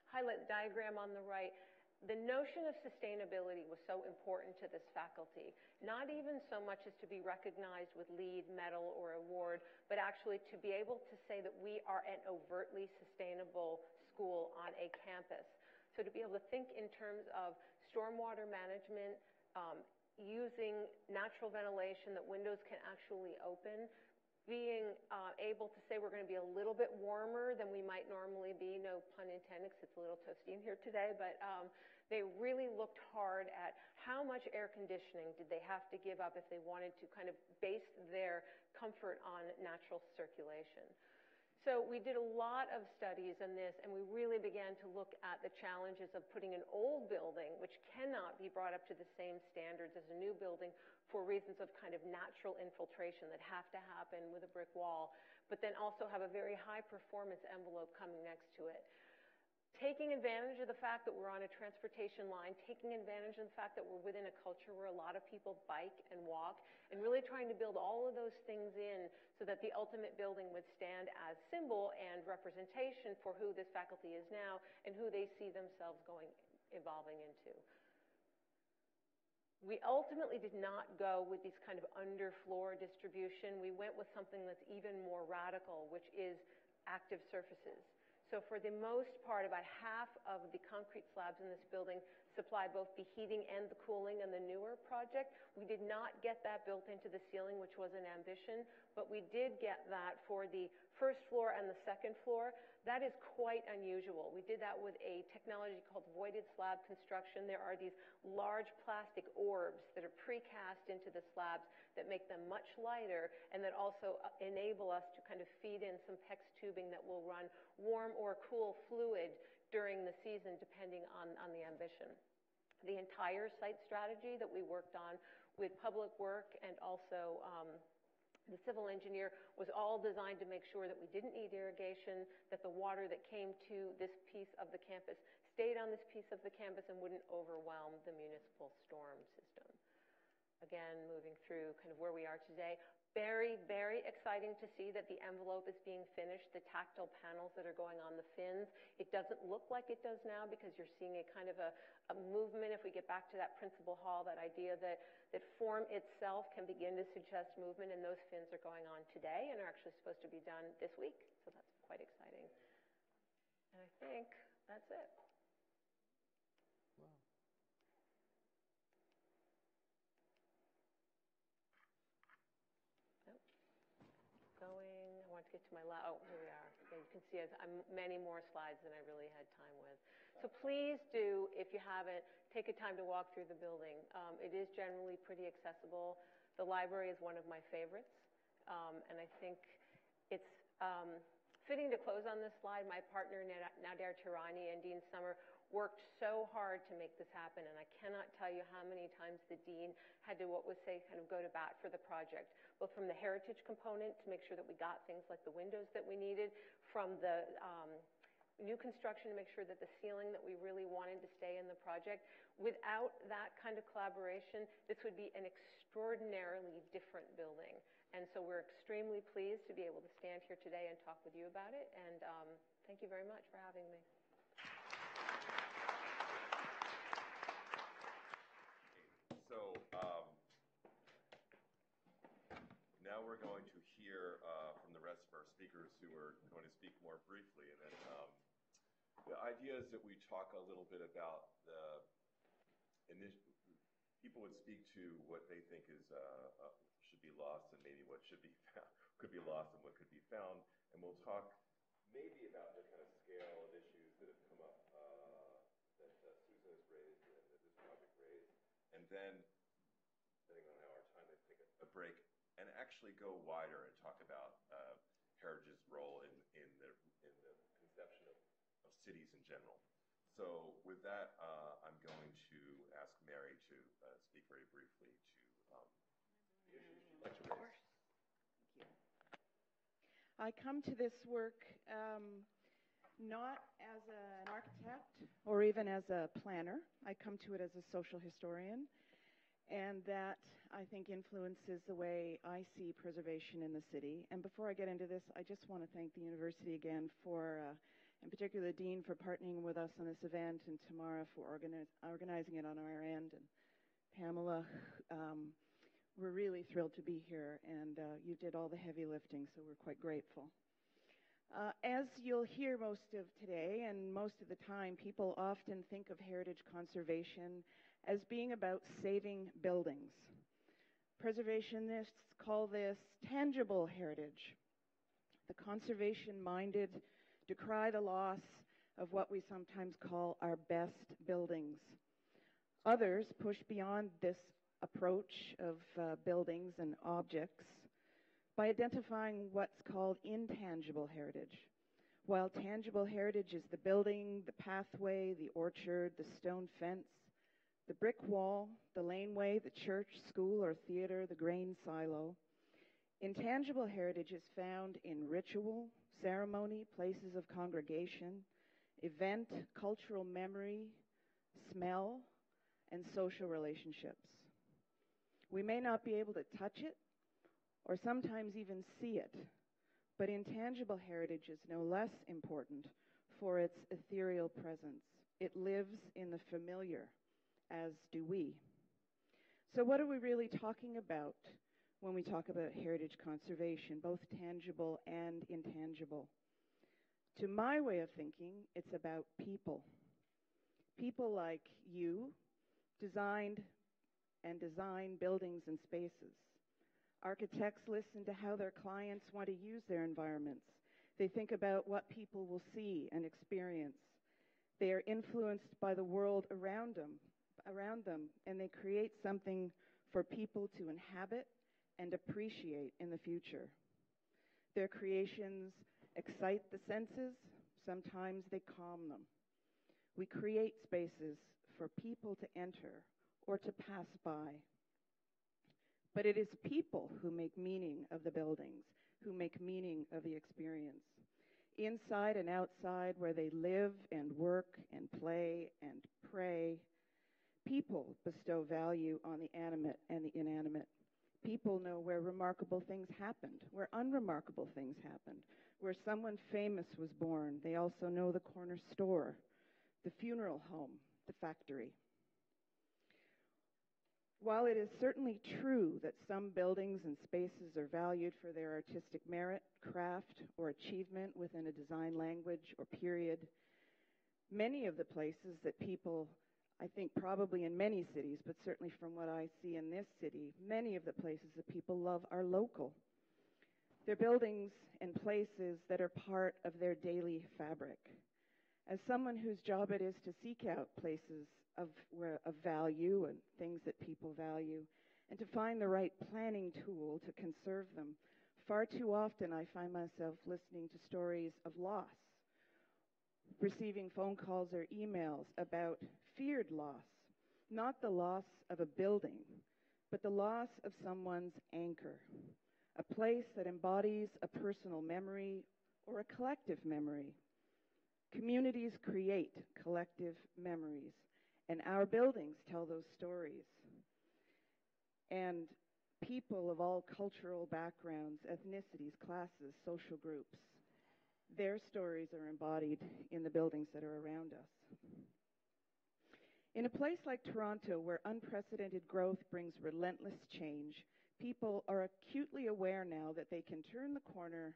highlight the diagram on the right. The notion of sustainability was so important to this faculty, not even so much as to be recognized with LEED, medal, or award, but actually to be able to say that we are an overtly sustainable school on a campus. So to be able to think in terms of stormwater management, using natural ventilation that windows can actually open, being able to say we're going to be a little bit warmer than we might normally be, no pun intended, because it's a little toasty in here today, but they really looked hard at how much air conditioning did they have to give up if they wanted to kind of base their comfort on natural circulation. So we did a lot of studies on this, and we really began to look at the challenges of putting an old building, which cannot be brought up to the same standards as a new building for reasons of kind of natural infiltration that have to happen with a brick wall, but then also have a very high performance envelope coming next to it. Taking advantage of the fact that we're on a transportation line, taking advantage of the fact that we're within a culture where a lot of people bike and walk, and really trying to build all of those things in so that the ultimate building would stand as symbol and representation for who this faculty is now and who they see themselves evolving into. We ultimately did not go with these kind of underfloor distribution. We went with something that's even more radical, which is active surfaces. So for the most part, about half of the concrete slabs in this building supply both the heating and the cooling in the newer project. We did not get that built into the ceiling, which was an ambition, but we did get that for the first floor and the second floor. That is quite unusual. We did that with a technology called voided slab construction. There are these large plastic orbs that are precast into the slabs that make them much lighter and that also enable us to kind of feed in some PEX tubing that will run warm or cool fluid during the season, depending on the ambition. The entire site strategy that we worked on with public work and also the civil engineer was all designed to make sure that we didn't need irrigation, that the water that came to this piece of the campus stayed on this piece of the campus and wouldn't overwhelm the municipal storm system. Again, moving through kind of where we are today. Very, very exciting to see that the envelope is being finished, the tactile panels that are going on the fins. It doesn't look like it does now because you're seeing a kind of a movement. If we get back to that principal hall, that idea that form itself can begin to suggest movement, and those fins are going on today and are actually supposed to be done this week. So that's quite exciting. And I think that's it. I want to get to my here we are. So you can see I'm many more slides than I really had time with. So please do, if you haven't, take a time to walk through the building. It is generally pretty accessible. The library is one of my favorites, and I think it's fitting to close on this slide. My partner, Nader Tirani, and Dean Sommer worked so hard to make this happen, and I cannot tell you how many times the dean had to, kind of go to bat for the project, both from the heritage component to make sure that we got things like the windows that we needed, from the new construction to make sure that the ceiling that we really wanted to stay in the project. Without that kind of collaboration, this would be an extraordinarily different building. And so we're extremely pleased to be able to stand here today and talk with you about it, and thank you very much for having me. So now we're going to hear from the rest of our speakers who are going to speak more briefly. And then the idea is that we talk a little bit about people would speak to what they think is should be lost and maybe what should be found, could be lost and what could be found. And we'll talk maybe about the kind of scale of issues that have come up that Susan has raised and that this project raised. And then, depending on how our time is, take a break and actually go wider and talk about heritage's role in the conception of cities in general. So with that, I'm going to ask Mary to speak very briefly. Like to raise. I come to this work not as an architect or even as a planner. I come to it as a social historian, and that, I think, influences the way I see preservation in the city. And before I get into this, I just want to thank the university again for, in particular the Dean, for partnering with us on this event, and Tamara for organizing it on our end, and Pamela. We're really thrilled to be here, and you did all the heavy lifting, so we're quite grateful. As you'll hear most of today, and most of the time, people often think of heritage conservation as being about saving buildings. Preservationists call this tangible heritage. The conservation-minded decry the loss of what we sometimes call our best buildings. Others push beyond this approach of buildings and objects by identifying what's called intangible heritage. While tangible heritage is the building, the pathway, the orchard, the stone fence, the brick wall, the laneway, the church, school, or theater, the grain silo, intangible heritage is found in ritual, ceremony, places of congregation, event, cultural memory, smell, and social relationships. We may not be able to touch it, or sometimes even see it, but intangible heritage is no less important for its ethereal presence. It lives in the familiar, as do we. So what are we really talking about when we talk about heritage conservation, both tangible and intangible? To my way of thinking, it's about people. People like you designed and design buildings and spaces. Architects listen to how their clients want to use their environments. They think about what people will see and experience. They are influenced by the world around them, and they create something for people to inhabit and appreciate in the future. Their creations excite the senses. Sometimes they calm them. We create spaces for people to enter or to pass by. But it is people who make meaning of the buildings, who make meaning of the experience. Inside and outside, where they live and work and play and pray, people bestow value on the animate and the inanimate. People know where remarkable things happened, where unremarkable things happened, where someone famous was born. They also know the corner store, the funeral home, the factory. While it is certainly true that some buildings and spaces are valued for their artistic merit, craft, or achievement within a design language or period, many of the places that people, I think probably in many cities, but certainly from what I see in this city, many of the places that people love are local. They're buildings and places that are part of their daily fabric. As someone whose job it is to seek out places of value and things that people value, and to find the right planning tool to conserve them, far too often I find myself listening to stories of loss, receiving phone calls or emails about feared loss, not the loss of a building, but the loss of someone's anchor, a place that embodies a personal memory or a collective memory. Communities create collective memories, and our buildings tell those stories. And people of all cultural backgrounds, ethnicities, classes, social groups, their stories are embodied in the buildings that are around us. In a place like Toronto, where unprecedented growth brings relentless change, people are acutely aware now that they can turn the corner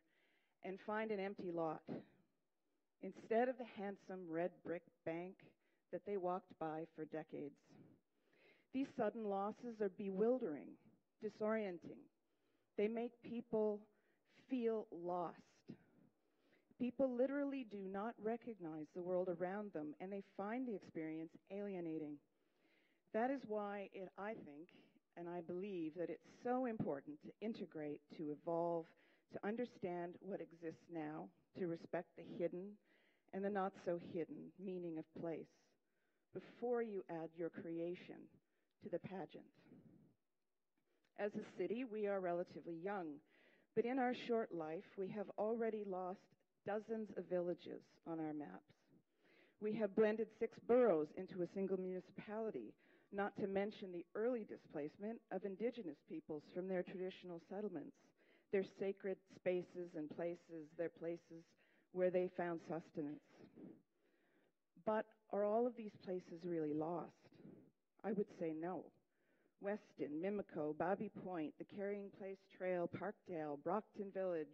and find an empty lot instead of the handsome red brick bank that they walked by for decades. These sudden losses are bewildering, disorienting. They make people feel lost. People literally do not recognize the world around them, and they find the experience alienating. That is why I think, and I believe, that it's so important to integrate, to evolve, to understand what exists now, to respect the hidden and the not-so-hidden meaning of place before you add your creation to the pageant. As a city, we are relatively young, but in our short life, we have already lost dozens of villages on our maps. We have blended 6 boroughs into a single municipality, not to mention the early displacement of indigenous peoples from their traditional settlements, their sacred spaces and places, their places where they found sustenance. But are all of these places really lost? I would say no. Weston, Mimico, Bobby Point, the Carrying Place Trail, Parkdale, Brockton Village,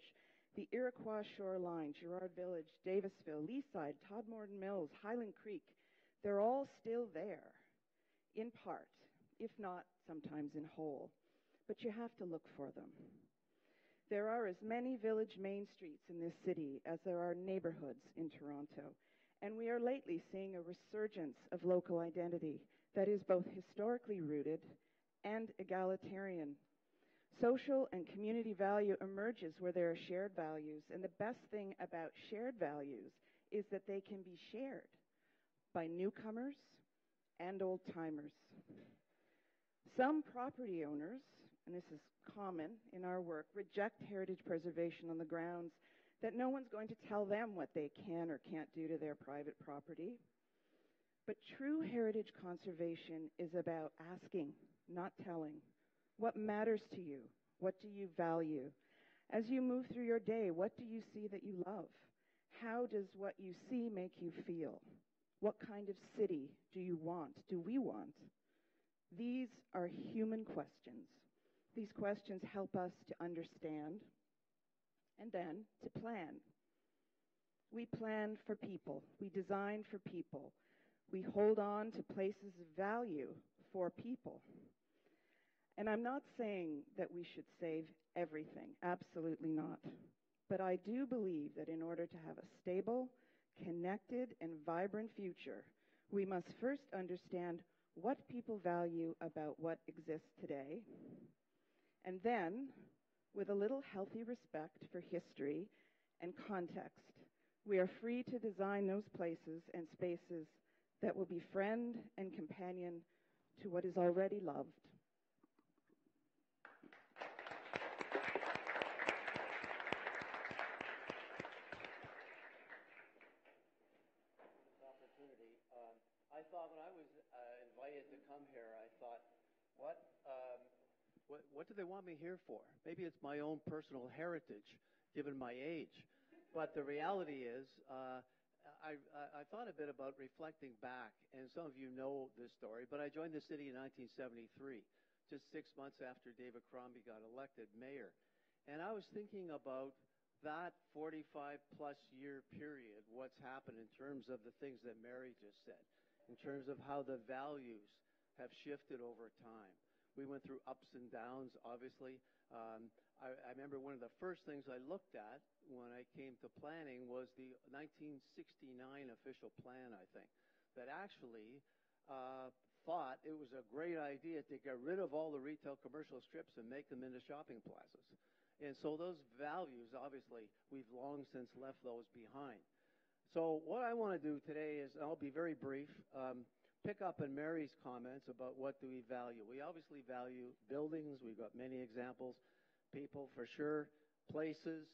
the Iroquois Shoreline, Girard Village, Davisville, Leaside, Todmorden Mills, Highland Creek, they're all still there, in part, if not sometimes in whole. But you have to look for them. There are as many village main streets in this city as there are neighborhoods in Toronto, and we are lately seeing a resurgence of local identity that is both historically rooted and egalitarian. Social and community value emerges where there are shared values, and the best thing about shared values is that they can be shared by newcomers and old-timers. Some property owners, and this is common in our work, reject heritage preservation on the grounds that no one's going to tell them what they can or can't do to their private property. But true heritage conservation is about asking, not telling. What matters to you? What do you value? As you move through your day, what do you see that you love? How does what you see make you feel? What kind of city do you want? Do we want? These are human questions. These questions help us to understand and then to plan. We plan for people. We design for people. We hold on to places of value for people. And I'm not saying that we should save everything. Absolutely not. But I do believe that in order to have a stable, connected, and vibrant future, we must first understand what people value about what exists today. And then, with a little healthy respect for history and context, we are free to design those places and spaces that will be friend and companion to what is already loved. I thought when I was invited to come here, I thought, what do they want me here for? Maybe it's my own personal heritage, given my age. But the reality is, I thought a bit about reflecting back, and some of you know this story, but I joined the city in 1973, just 6 months after David Crombie got elected mayor. And I was thinking about that 45-plus year period, what's happened in terms of the things that Mary just said, in terms of how the values have shifted over time. We went through ups and downs, obviously. I remember one of the first things I looked at when I came to planning was the 1969 official plan, I think, that actually thought it was a great idea to get rid of all the retail commercial strips and make them into shopping plazas. And so those values, obviously, we've long since left those behind. So what I want to do today is, I'll be very brief, pick up on Mary's comments about what do we value. We obviously value buildings. We've got many examples. People, for sure. Places,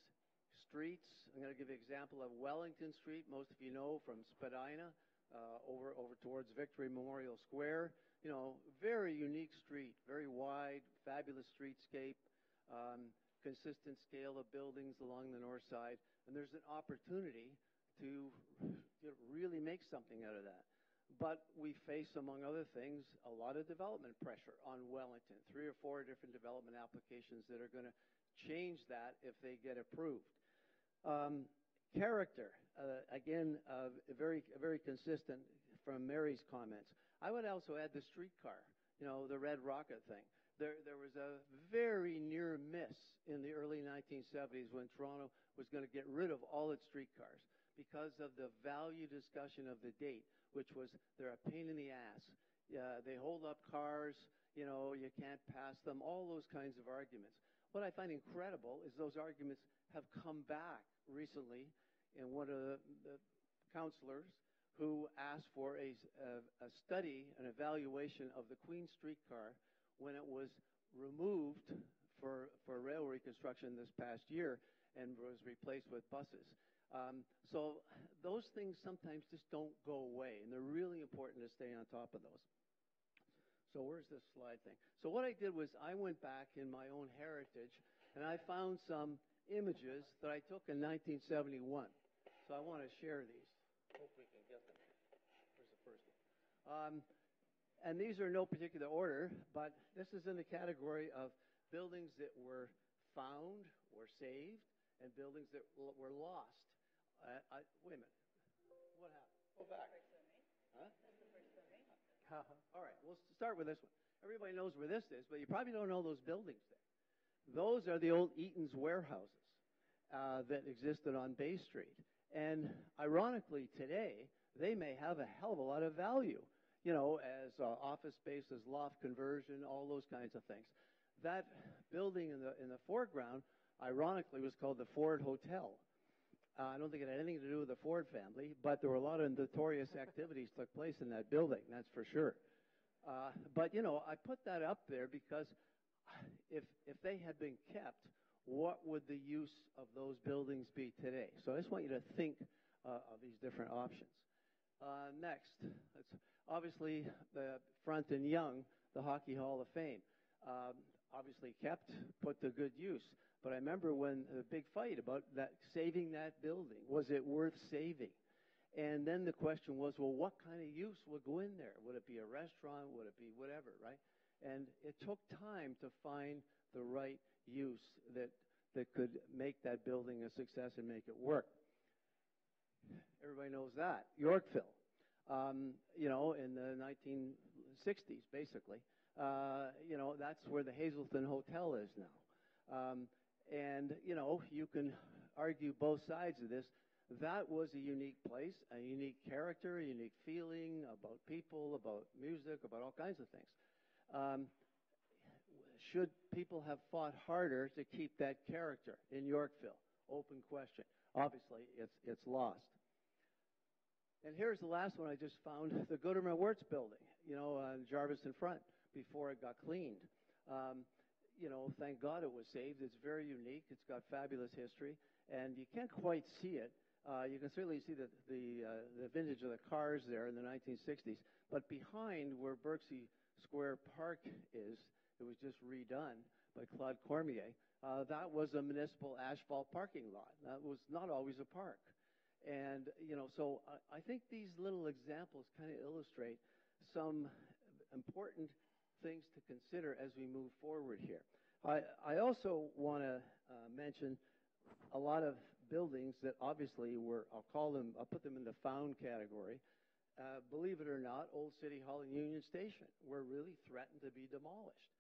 streets. I'm going to give you an example of Wellington Street. Most of you know from Spadina over towards Victory Memorial Square. You know, very unique street, very wide, fabulous streetscape. Consistent scale of buildings along the north side, and there's an opportunity to really make something out of that. But we face, among other things, a lot of development pressure on Wellington, 3 or 4 different development applications that are going to change that if they get approved. Character, again, very consistent from Mary's comments. I would also add the streetcar, you know, the Red Rocket thing. There was a very near miss in the early 1970s when Toronto was going to get rid of all its streetcars because of the value discussion of the date, which was they're a pain in the ass. They hold up cars, you know, you can't pass them, all those kinds of arguments. What I find incredible is those arguments have come back recently in one of the councillors who asked for a study, an evaluation of the Queen streetcar when it was removed for rail reconstruction this past year and was replaced with buses. So those things sometimes just don't go away, and they're really important to stay on top of those. So where's this slide thing? So what I did was I went back in my own heritage, and I found some images that I took in 1971. So I want to share these. Hope we can get them. Where's the first one? And these are no particular order, but this is in the category of buildings that were found or saved and buildings that were lost. Wait a minute. What happened? Go back. Huh? All right, we'll start with this one. Everybody knows where this is, but you probably don't know those buildings there. Those are the old Eaton's warehouses that existed on Bay Street. And ironically, today, they may have a hell of a lot of value, you know, as office space, as loft conversion, all those kinds of things. That building in the foreground, ironically, was called the Ford Hotel. I don't think it had anything to do with the Ford family, but there were a lot of notorious activities took place in that building, that's for sure. But, you know, I put that up there because if they had been kept, what would the use of those buildings be today? So I just want you to think of these different options. Next, that's obviously the front and Young, the Hockey Hall of Fame. Obviously kept, put to good use. But I remember when the big fight about that, saving that building, was it worth saving? And then the question was, well, what kind of use would go in there? Would it be a restaurant? Would it be whatever, right? And it took time to find the right use that could make that building a success and make it work. Everybody knows that. Yorkville, you know, in the 1960s, basically. You know, that's where the Hazelton Hotel is now. And, you know, you can argue both sides of this. That was a unique place, a unique character, a unique feeling about people, about music, about all kinds of things. Should people have fought harder to keep that character in Yorkville? Open question. Obviously, it's lost. And here's the last one I just found, the Gooderman Wirtz building, you know, on Jarvis in front, before it got cleaned. You know, thank God it was saved. It's very unique. It's got fabulous history, and you can't quite see it. You can certainly see the vintage of the cars there in the 1960s. But behind where Berksey Square Park is, it was just redone by Claude Cormier. That was a municipal asphalt parking lot. That was not always a park. And, you know, so I think these little examples kind of illustrate some important things to consider as we move forward here. I also want to mention a lot of buildings that obviously were, I'll put them in the found category. Believe it or not, Old City Hall and Union Station were really threatened to be demolished.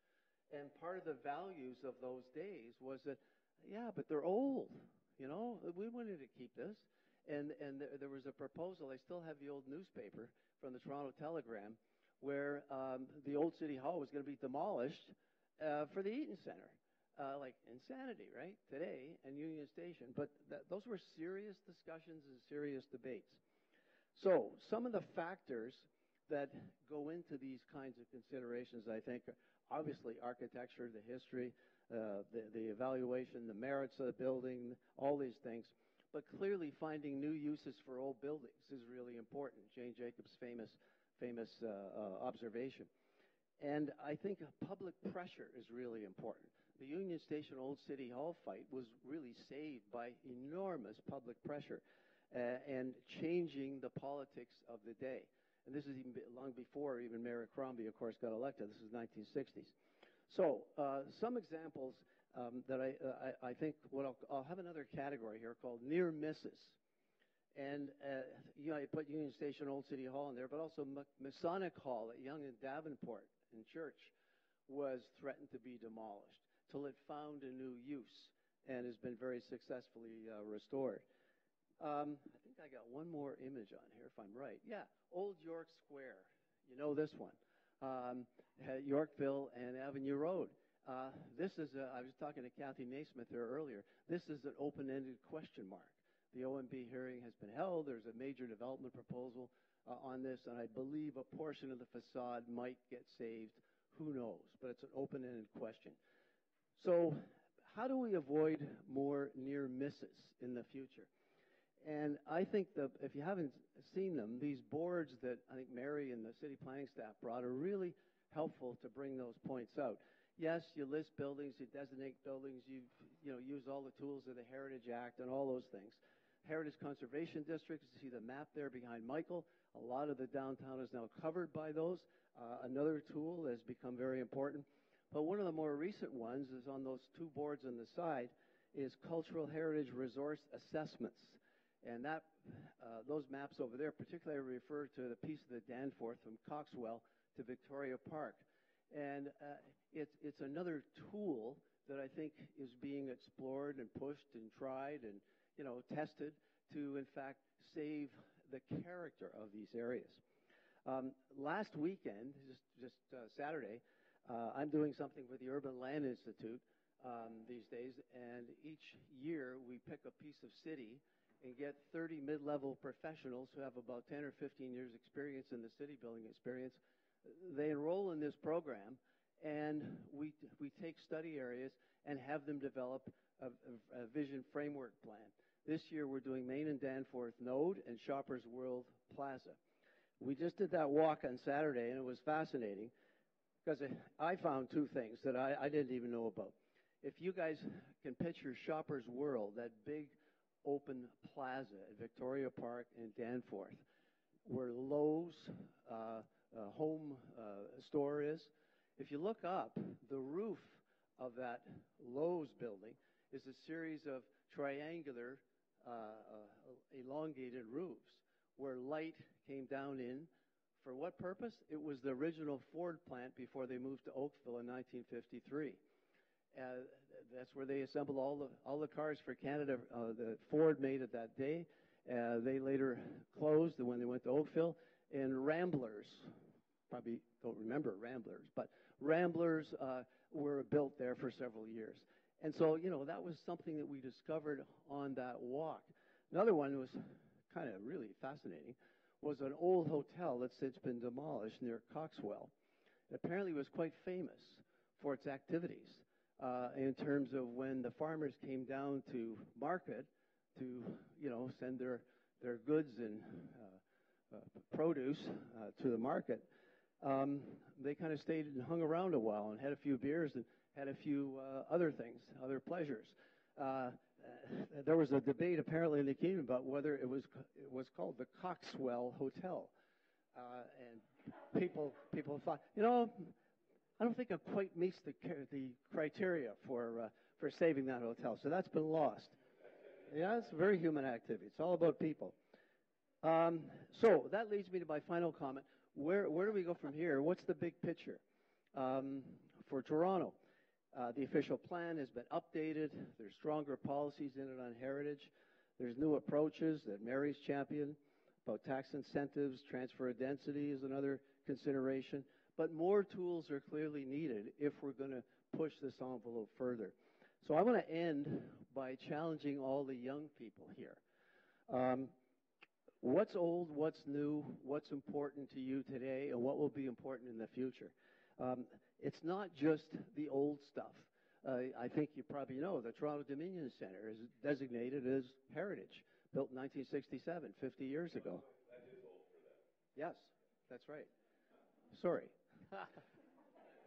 And part of the values of those days was that, yeah, but they're old. You know, we wanted to keep this. And there was a proposal. I still have the old newspaper from the Toronto Telegram where the old City Hall was going to be demolished for the Eaton Center. Like insanity, right, today, and Union Station. But those were serious discussions and serious debates. So some of the factors that go into these kinds of considerations, I think, are obviously architecture, the history, the evaluation, the merits of the building, all these things. But clearly finding new uses for old buildings is really important. Jane Jacobs' famous observation. And I think public pressure is really important. The Union Station Old City Hall fight was really saved by enormous public pressure and changing the politics of the day. And this is even long before even Mayor Crombie, of course, got elected. This is 1960s. So some examples that I think, I'll have another category here called near misses. And, you know, I put Union Station Old City Hall in there, but also Masonic Hall at Yonge and Davenport in Church was threatened to be demolished till it found a new use and has been very successfully restored. I think I got one more image on here, if I'm right. Yeah, Old York Square. You know this one. Yorkville and Avenue Road. This is, I was talking to Kathy Naismith there earlier. This is an open-ended question mark. The OMB hearing has been held. There's a major development proposal on this, and I believe a portion of the facade might get saved. Who knows? But it's an open-ended question. So how do we avoid more near misses in the future? And I think that if you haven't seen them, these boards that I think Mary and the city planning staff brought are really helpful to bring those points out. Yes, you list buildings, you designate buildings, you use all the tools of the Heritage Act and all those things. Heritage Conservation Districts, you see the map there behind Michael. A lot of the downtown is now covered by those. Another tool has become very important. But one of the more recent ones is on those two boards on the side is Cultural Heritage Resource Assessments. And that those maps over there particularly refer to the piece of the Danforth from Coxwell to Victoria Park. And it's another tool that I think is being explored and pushed and tried and tested to, in fact, save the character of these areas. Last weekend, just Saturday, I'm doing something with the Urban Land Institute these days, and each year we pick a piece of city and get 30 mid-level professionals who have about 10 or 15 years experience in the city building experience. They enroll in this program, and we take study areas and have them develop a vision framework plan. This year we're doing Main and Danforth Node and Shoppers World Plaza. We just did that walk on Saturday, and it was fascinating because I found two things that I didn't even know about. If you guys can picture Shoppers World, that big open plaza at Victoria Park and Danforth, where Lowe's home store is, if you look up, the roof of that Lowe's building is a series of triangular elongated roofs where light came down in. For what purpose? It was the original Ford plant before they moved to Oakville in 1953. That's where they assembled all the cars for Canada that Ford made at that day. They later closed when they went to Oakville. And Ramblers, probably don't remember Ramblers, but Ramblers were built there for several years. And so, that was something that we discovered on that walk. Another one was kind of really fascinating, was an old hotel that's since been demolished near Coxwell. It apparently was quite famous for its activities in terms of when the farmers came down to market to, send their goods and produce to the market. They kind of stayed and hung around a while and had a few beers and had a few other things, other pleasures. There was a debate apparently in the kingdom about whether it was called the Coxwell Hotel, and people thought, I don't think it quite meets the criteria for saving that hotel. So that's been lost. Yeah, it's a very human activity. It's all about people. So that leads me to my final comment. Where do we go from here? What's the big picture for Toronto? The official plan has been updated. There's stronger policies in it on heritage. There's new approaches that Mary's championed about tax incentives. Transfer of density is another consideration. But more tools are clearly needed if we're going to push this envelope further. So I want to end by challenging all the young people here. What's old, what's new, what's important to you today, and what will be important in the future? It's not just the old stuff. I think you probably know the Toronto Dominion Centre is designated as heritage, built in 1967, 50 years ago. That is old for them. Yes, that's right. Sorry.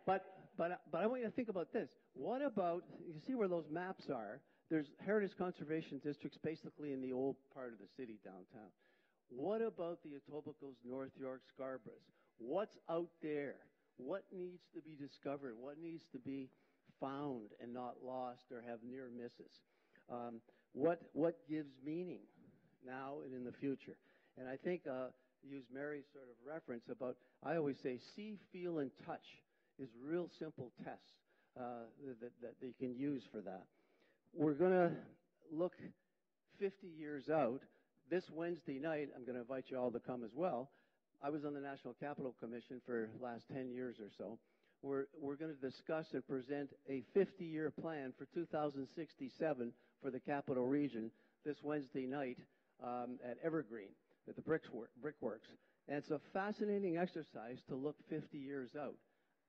But I want you to think about this. What about, you see where those maps are? There's heritage conservation districts basically in the old part of the city downtown. What about the Etobicoke's, North York, Scarboroughs? What's out there? What needs to be discovered? What needs to be found and not lost or have near misses? What gives meaning now and in the future? And I think use Mary's sort of reference about, I always say, see, feel, and touch is real simple tests that they can use for that. We're going to look 50 years out. This Wednesday night, I'm going to invite you all to come as well. I was on the National Capital Commission for the last 10 years or so. We're going to discuss and present a 50-year plan for 2067 for the Capital Region this Wednesday night at Evergreen at the Brickworks. And it's a fascinating exercise to look 50 years out.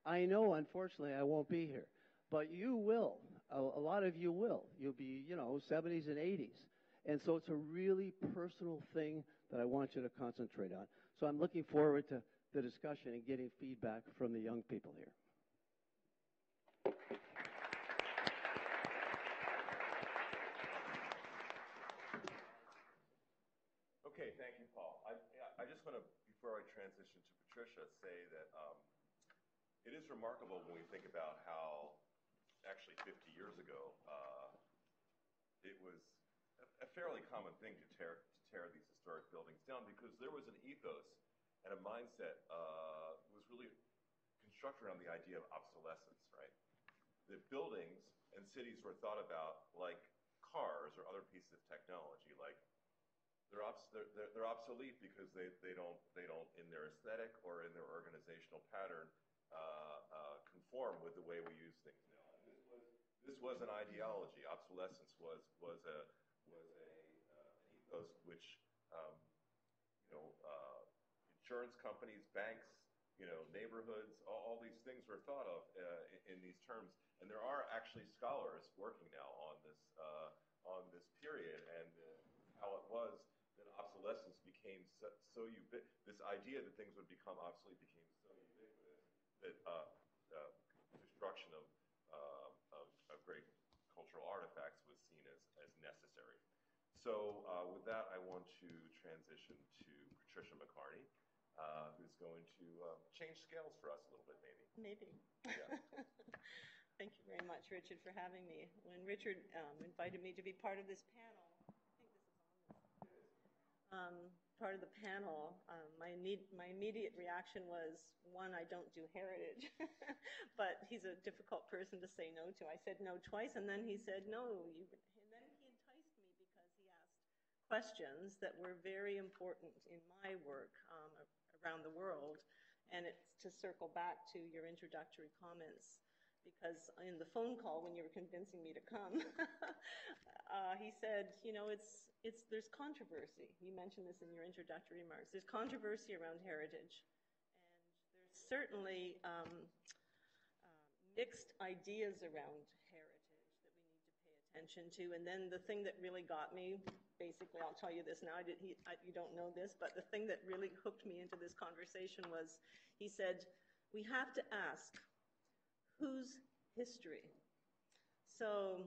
I know, unfortunately, I won't be here, but you will. A lot of you will. You'll be, 70s and 80s. And so it's a really personal thing that I want you to concentrate on. So I'm looking forward to the discussion and getting feedback from the young people here. Okay, thank you, Paul. I just want to, before I transition to Patricia, say that it is remarkable when we think about how actually 50 years ago it was a fairly common thing to tear these historic buildings down, because there was an ethos and a mindset was really constructed around the idea of obsolescence, right? The buildings and cities were thought about like cars or other pieces of technology, like they're obsolete because they don't in their aesthetic or in their organizational pattern conform with the way we use things now. And this was an ideology. Obsolescence was an ethos which insurance companies, banks, neighborhoods, all these things were thought of in these terms. And there are actually scholars working now on this period and how it was that obsolescence became so ubiquitous. This idea that things would become obsolete became so ubiquitous that destruction of great cultural artifacts was seen as necessary. So with that, I want to transition to Patricia McCarney, who's going to change scales for us a little bit, maybe. Maybe. Yeah. Thank you very much, Richard, for having me. When Richard invited me to be part of this panel, part of the panel, my immediate reaction was, one, I don't do heritage, but he's a difficult person to say no to. I said no twice, and then he said no. And then he enticed me because he asked questions that were very important in my work around the world. And it's to circle back to your introductory comments, because in the phone call when you were convincing me to come, he said, there's controversy. You mentioned this in your introductory remarks. There's controversy around heritage, and there's certainly mixed ideas around heritage that we need to pay attention to. And then the thing that really got me, basically, I'll tell you this now, you don't know this, but the thing that really hooked me into this conversation was, he said, we have to ask, whose history? So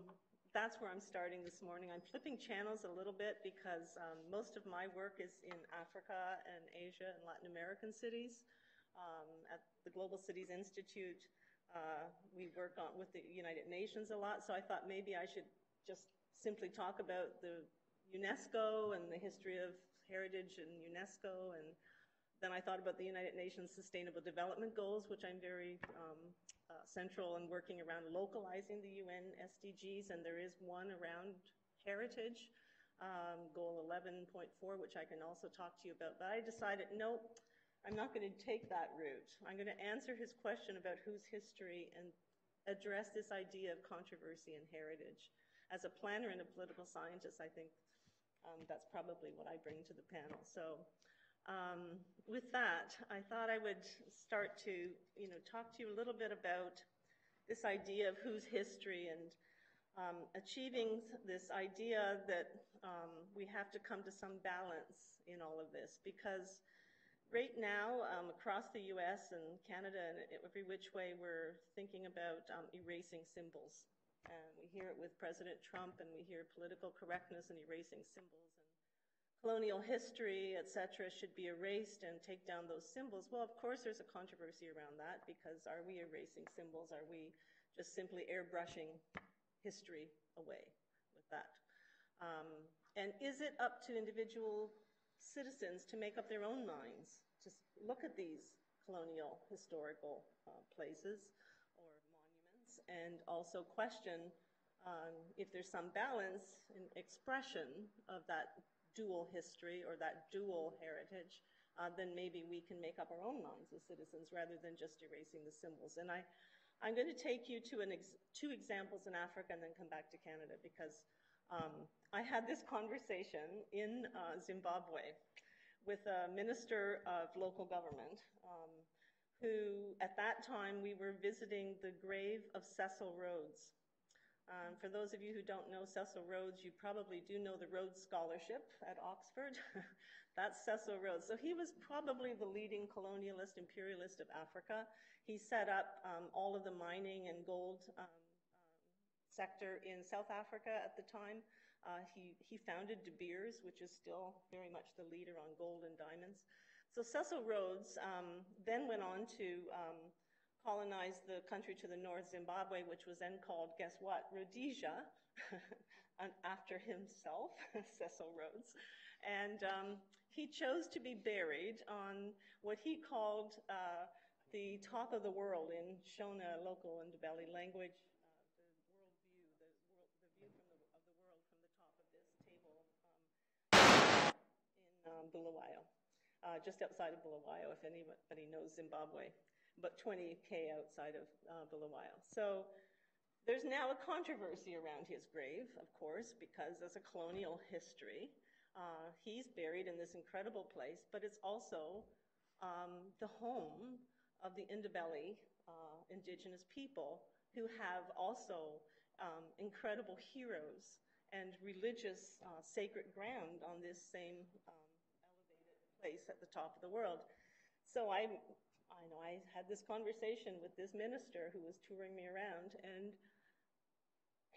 that's where I'm starting this morning. I'm flipping channels a little bit because most of my work is in Africa and Asia and Latin American cities. At the Global Cities Institute, we work with the United Nations a lot, so I thought maybe I should just simply talk about the UNESCO and the history of heritage and UNESCO, and then I thought about the United Nations Sustainable Development Goals, which I'm very central in working around localizing the UN SDGs, and there is one around heritage, Goal 11.4, which I can also talk to you about. But I decided, no, I'm not going to take that route. I'm going to answer his question about whose history and address this idea of controversy and heritage. As a planner and a political scientist, I think that's probably what I bring to the panel. So with that, I thought I would start to talk to you a little bit about this idea of whose history and achieving this idea that we have to come to some balance in all of this, because right now across the US and Canada and every which way, we're thinking about erasing symbols. And we hear it with President Trump, and we hear political correctness and erasing symbols, and colonial history, et cetera, should be erased and take down those symbols. Well, of course, there's a controversy around that, because are we erasing symbols? Are we just simply airbrushing history away with that? And is it up to individual citizens to make up their own minds, to look at these colonial historical places or monuments, and also question if there's some balance in expression of that dual history or that dual heritage, then maybe we can make up our own minds as citizens rather than just erasing the symbols. And I'm going to take you to two examples in Africa and then come back to Canada, because I had this conversation in Zimbabwe with a minister of local government who, at that time, we were visiting the grave of Cecil Rhodes. For those of you who don't know Cecil Rhodes, you probably do know the Rhodes Scholarship at Oxford. That's Cecil Rhodes. So he was probably the leading colonialist, imperialist of Africa. He set up all of the mining and gold sector in South Africa at the time. He founded De Beers, which is still very much the leader on gold and diamonds. So Cecil Rhodes then went on to colonized the country to the north, Zimbabwe, which was then called, guess what, Rhodesia, after himself, Cecil Rhodes. And he chose to be buried on what he called the top of the world in Shona, local Ndebele language, the view from of the world from the top of this table in Bulawayo, just outside of Bulawayo, if anybody knows Zimbabwe. But 20K outside of Bulawayo. So there's now a controversy around his grave, of course, because as a colonial history, he's buried in this incredible place, but it's also the home of the Ndebele indigenous people who have also incredible heroes and religious sacred ground on this same elevated place at the top of the world. So I had this conversation with this minister who was touring me around, and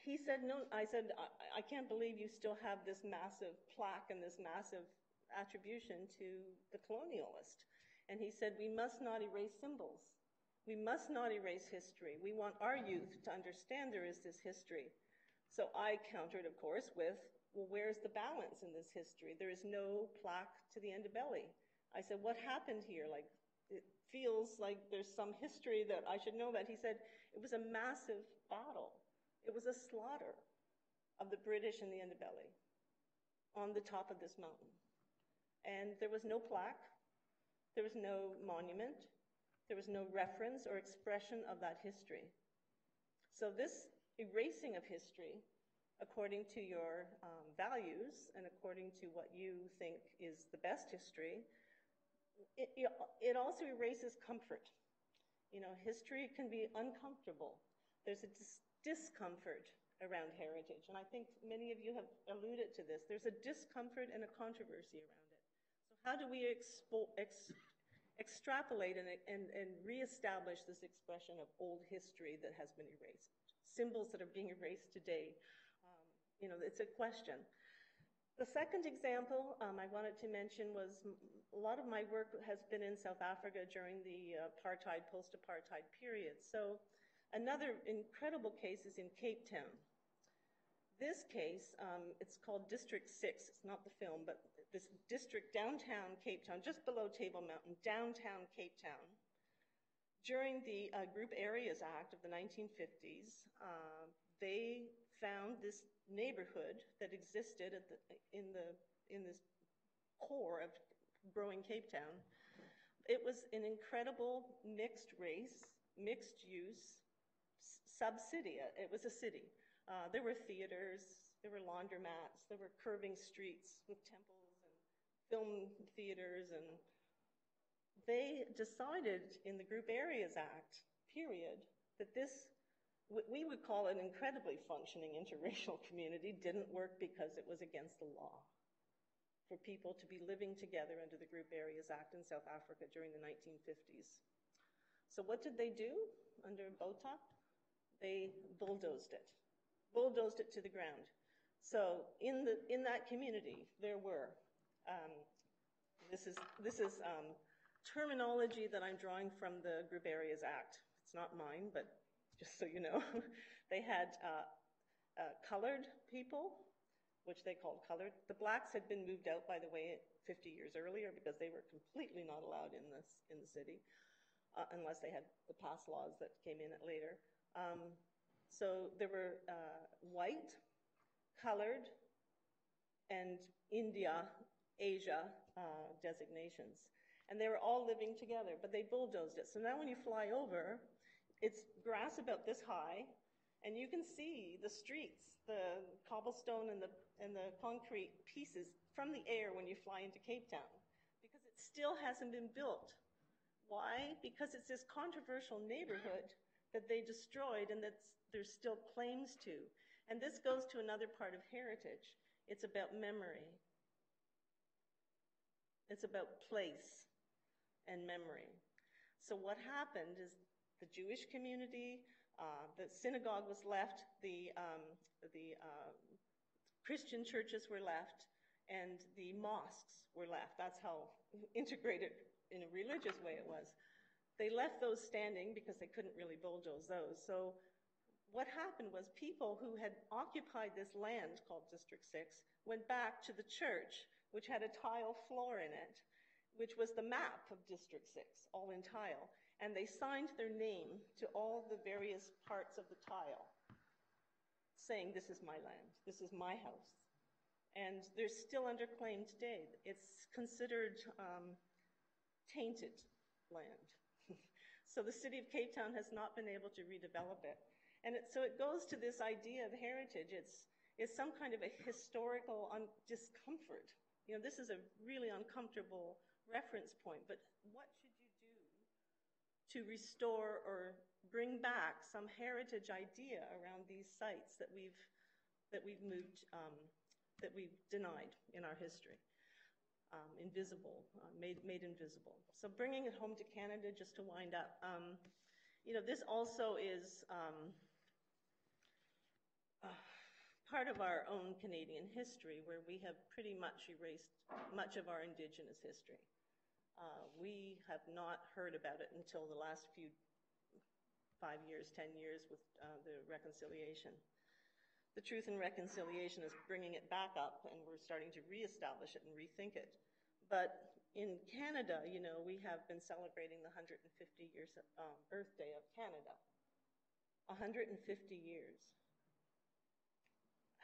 he said, no, I said, I can't believe you still have this massive plaque and this massive attribution to the colonialist. And he said, we must not erase symbols. We must not erase history. We want our youth to understand there is this history. So I countered, of course, with, well, where's the balance in this history? There is no plaque to the Ndebele. I said, what happened here? Like, it feels like there's some history that I should know about. He said, it was a massive battle. It was a slaughter of the British and the Ndebele on the top of this mountain. And there was no plaque. There was no monument. There was no reference or expression of that history. So this erasing of history, according to your values and according to what you think is the best history, it also erases comfort. You know, history can be uncomfortable. There's a discomfort around heritage, and I think many of you have alluded to this. There's a discomfort and a controversy around it. So how do we extrapolate and reestablish this expression of old history that has been erased? Symbols that are being erased today. You know, it's a question. The second example I wanted to mention was a lot of my work has been in South Africa during the apartheid, post-apartheid period. So another incredible case is in Cape Town. This case, it's called District 6. It's not the film, but this district downtown Cape Town, just below Table Mountain, downtown Cape Town. During the Group Areas Act of the 1950s, they found this neighborhood that existed in this core of growing Cape Town. It was an incredible mixed race, mixed use sub-city. It was a city. There were theaters, there were laundromats, there were curving streets with temples and film theaters, and they decided in the Group Areas Act period that this, what we would call an incredibly functioning interracial community, didn't work because it was against the law for people to be living together under the Group Areas Act in South Africa during the 1950s. So what did they do under Botha? They bulldozed it to the ground. So in that community, there were, this is terminology that I'm drawing from the Group Areas Act. It's not mine, but just so you know. They had colored people, which they called colored. The blacks had been moved out, by the way, 50 years earlier because they were completely not allowed in the city unless they had the past laws that came in later. So there were white, colored, and Asia designations. And they were all living together, but they bulldozed it. So now when you fly over, it's grass about this high, and you can see the streets, the cobblestone and the concrete pieces from the air when you fly into Cape Town, because it still hasn't been built Why? Because it's this controversial neighborhood that they destroyed and that there's still claims to. And this goes to another part of heritage. It's about memory. It's about place and memory. So what happened is the Jewish community, the synagogue was left, the Christian churches were left, and the mosques were left. That's how integrated in a religious way it was. They left those standing because they couldn't really bulldoze those. So what happened was people who had occupied this land called District 6 went back to the church, which had a tile floor in it, which was the map of District 6, all in tile. And they signed their name to all the various parts of the tile, saying, this is my land, this is my house. And they're still under claim today. It's considered tainted land. So the city of Cape Town has not been able to redevelop it. And so it goes to this idea of heritage. It's some kind of a historical discomfort. You know, this is a really uncomfortable reference point, but what should you do to restore or bring back some heritage idea around these sites that we've moved, that we've denied in our history? Invisible, made invisible. So bringing it home to Canada, just to wind up, you know, this also is part of our own Canadian history, where we have pretty much erased much of our Indigenous history. We have not heard about it until the last 5 years, 10 years with the reconciliation. The Truth and Reconciliation is bringing it back up, and we're starting to reestablish it and rethink it. But in Canada, you know, we have been celebrating the 150 years birthday of Canada. 150 years.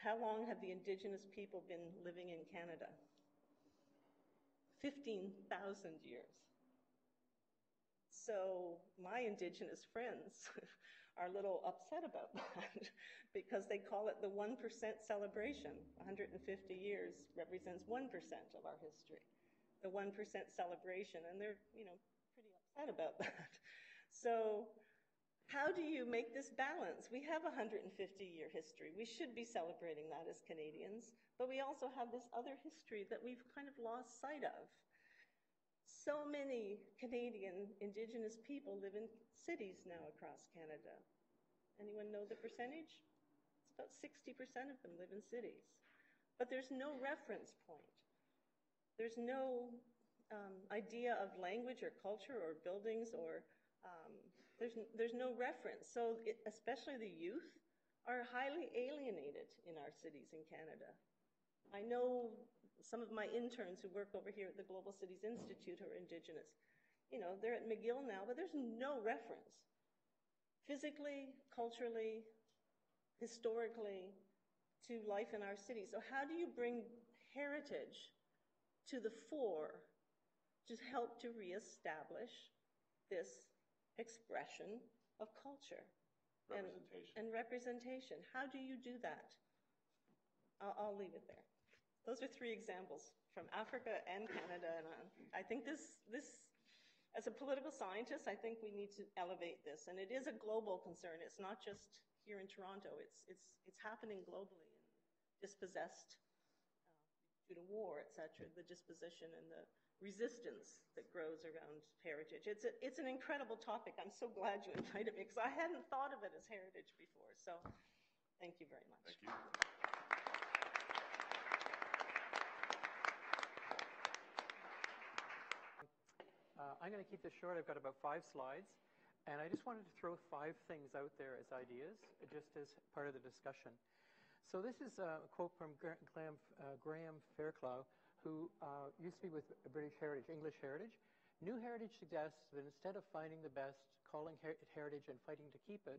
How long have the Indigenous people been living in Canada? 15,000 years. So my Indigenous friends are a little upset about that because they call it the 1% celebration. 150 years represents 1% of our history. The 1% celebration, and they're, you know, pretty upset about that. So how do you make this balance? We have a 150-year history. We should be celebrating that as Canadians, but we also have this other history that we've kind of lost sight of. So many Canadian Indigenous people live in cities now across Canada. Anyone know the percentage? It's about 60% of them live in cities. But there's no reference point. There's no idea of language or culture or buildings or there's no reference. So especially the youth are highly alienated in our cities in Canada. I know some of my interns who work over here at the Global Cities Institute who are Indigenous. You know, they're at McGill now, but there's no reference. Physically, culturally, historically, to life in our city. So how do you bring heritage to the fore to help to reestablish this expression of culture and representation? How do you do that? I'll leave it there. Those are 3 examples from Africa and Canada, and I think this, as a political scientist, I think we need to elevate this, and it is a global concern. It's not just here in Toronto. It's happening globally, and dispossessed due to war, etc. The disposition and the resistance that grows around heritage. It's an incredible topic. I'm so glad you invited me because I hadn't thought of it as heritage before. So, thank you very much. Thank you. I'm going to keep this short. I've got about 5 slides. And I just wanted to throw 5 things out there as ideas, just as part of the discussion. So this is a quote from Graham Fairclough, who used to be with British Heritage, English Heritage. New heritage suggests that instead of finding the best, calling it heritage and fighting to keep it,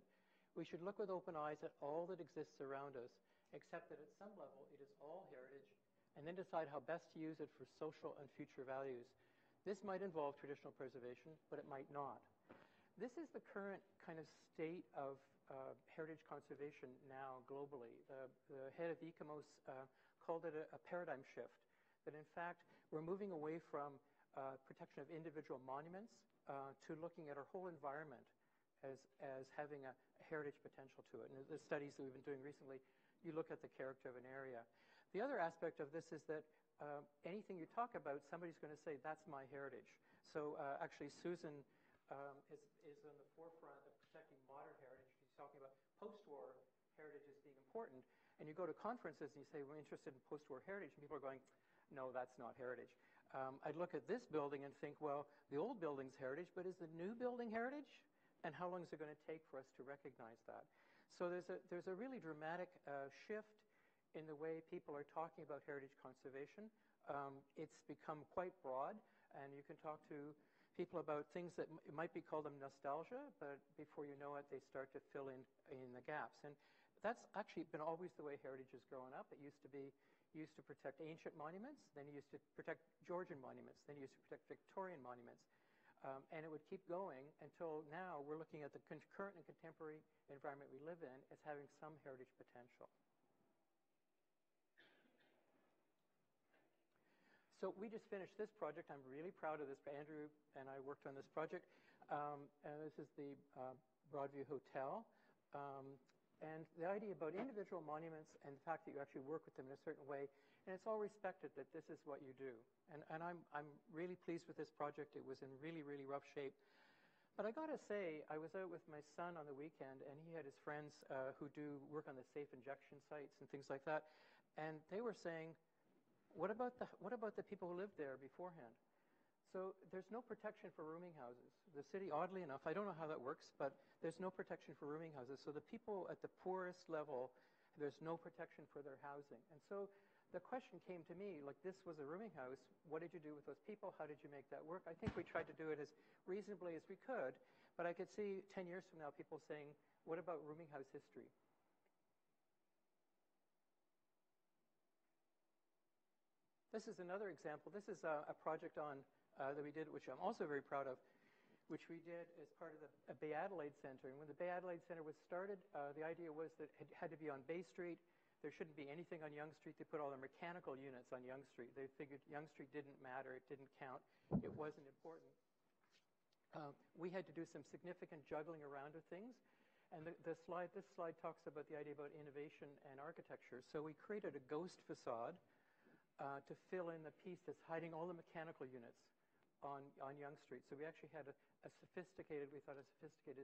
we should look with open eyes at all that exists around us, accept that at some level it is all heritage, and then decide how best to use it for social and future values. This might involve traditional preservation, but it might not. This is the current kind of state of heritage conservation now globally. The head of ICOMOS called it a paradigm shift, that in fact we're moving away from protection of individual monuments to looking at our whole environment as having a heritage potential to it. And the studies that we've been doing recently, you look at the character of an area. The other aspect of this is that anything you talk about, somebody's going to say, that's my heritage. So actually, Susan is on the forefront of protecting modern heritage. She's talking about post-war heritage as being important. And you go to conferences and you say, we're interested in post-war heritage. And people are going, no, that's not heritage. I'd look at this building and think, well, the old building's heritage, but is the new building heritage? And how long is it going to take for us to recognize that? So there's a really dramatic shift in the way people are talking about heritage conservation. It's become quite broad, and you can talk to people about things that might be called them nostalgia, but before you know it, they start to fill in the gaps. And that's actually been always the way heritage has grown up. It used to protect ancient monuments, then it used to protect Georgian monuments, then it used to protect Victorian monuments. And it would keep going until now we're looking at the current and contemporary environment we live in as having some heritage potential. So we just finished this project. I'm really proud of this. Andrew and I worked on this project. And this is the Broadview Hotel. And the idea about individual monuments and the fact that you actually work with them in a certain way, and it's all respected that this is what you do. And I'm really pleased with this project. It was in really, really rough shape. But I got to say, I was out with my son on the weekend, and he had his friends who do work on the safe injection sites and things like that. And they were saying, what about the people who lived there beforehand? So there's no protection for rooming houses. The city, oddly enough, I don't know how that works, but there's no protection for rooming houses. So the people at the poorest level, there's no protection for their housing. And so the question came to me, like, this was a rooming house. What did you do with those people? How did you make that work? I think we tried to do it as reasonably as we could, but I could see 10 years from now people saying, what about rooming house history? This is another example. This is a project that we did, which I'm also very proud of, which we did as part of the Bay Adelaide Centre. And when the Bay Adelaide Centre was started, the idea was that it had to be on Bay Street. There shouldn't be anything on Yonge Street. They put all the mechanical units on Yonge Street. They figured Yonge Street didn't matter. It didn't count. It wasn't important. We had to do some significant juggling around of things. And this slide talks about the idea about innovation and architecture. So we created a ghost facade to fill in the piece that's hiding all the mechanical units on Yonge Street. So we actually had a sophisticated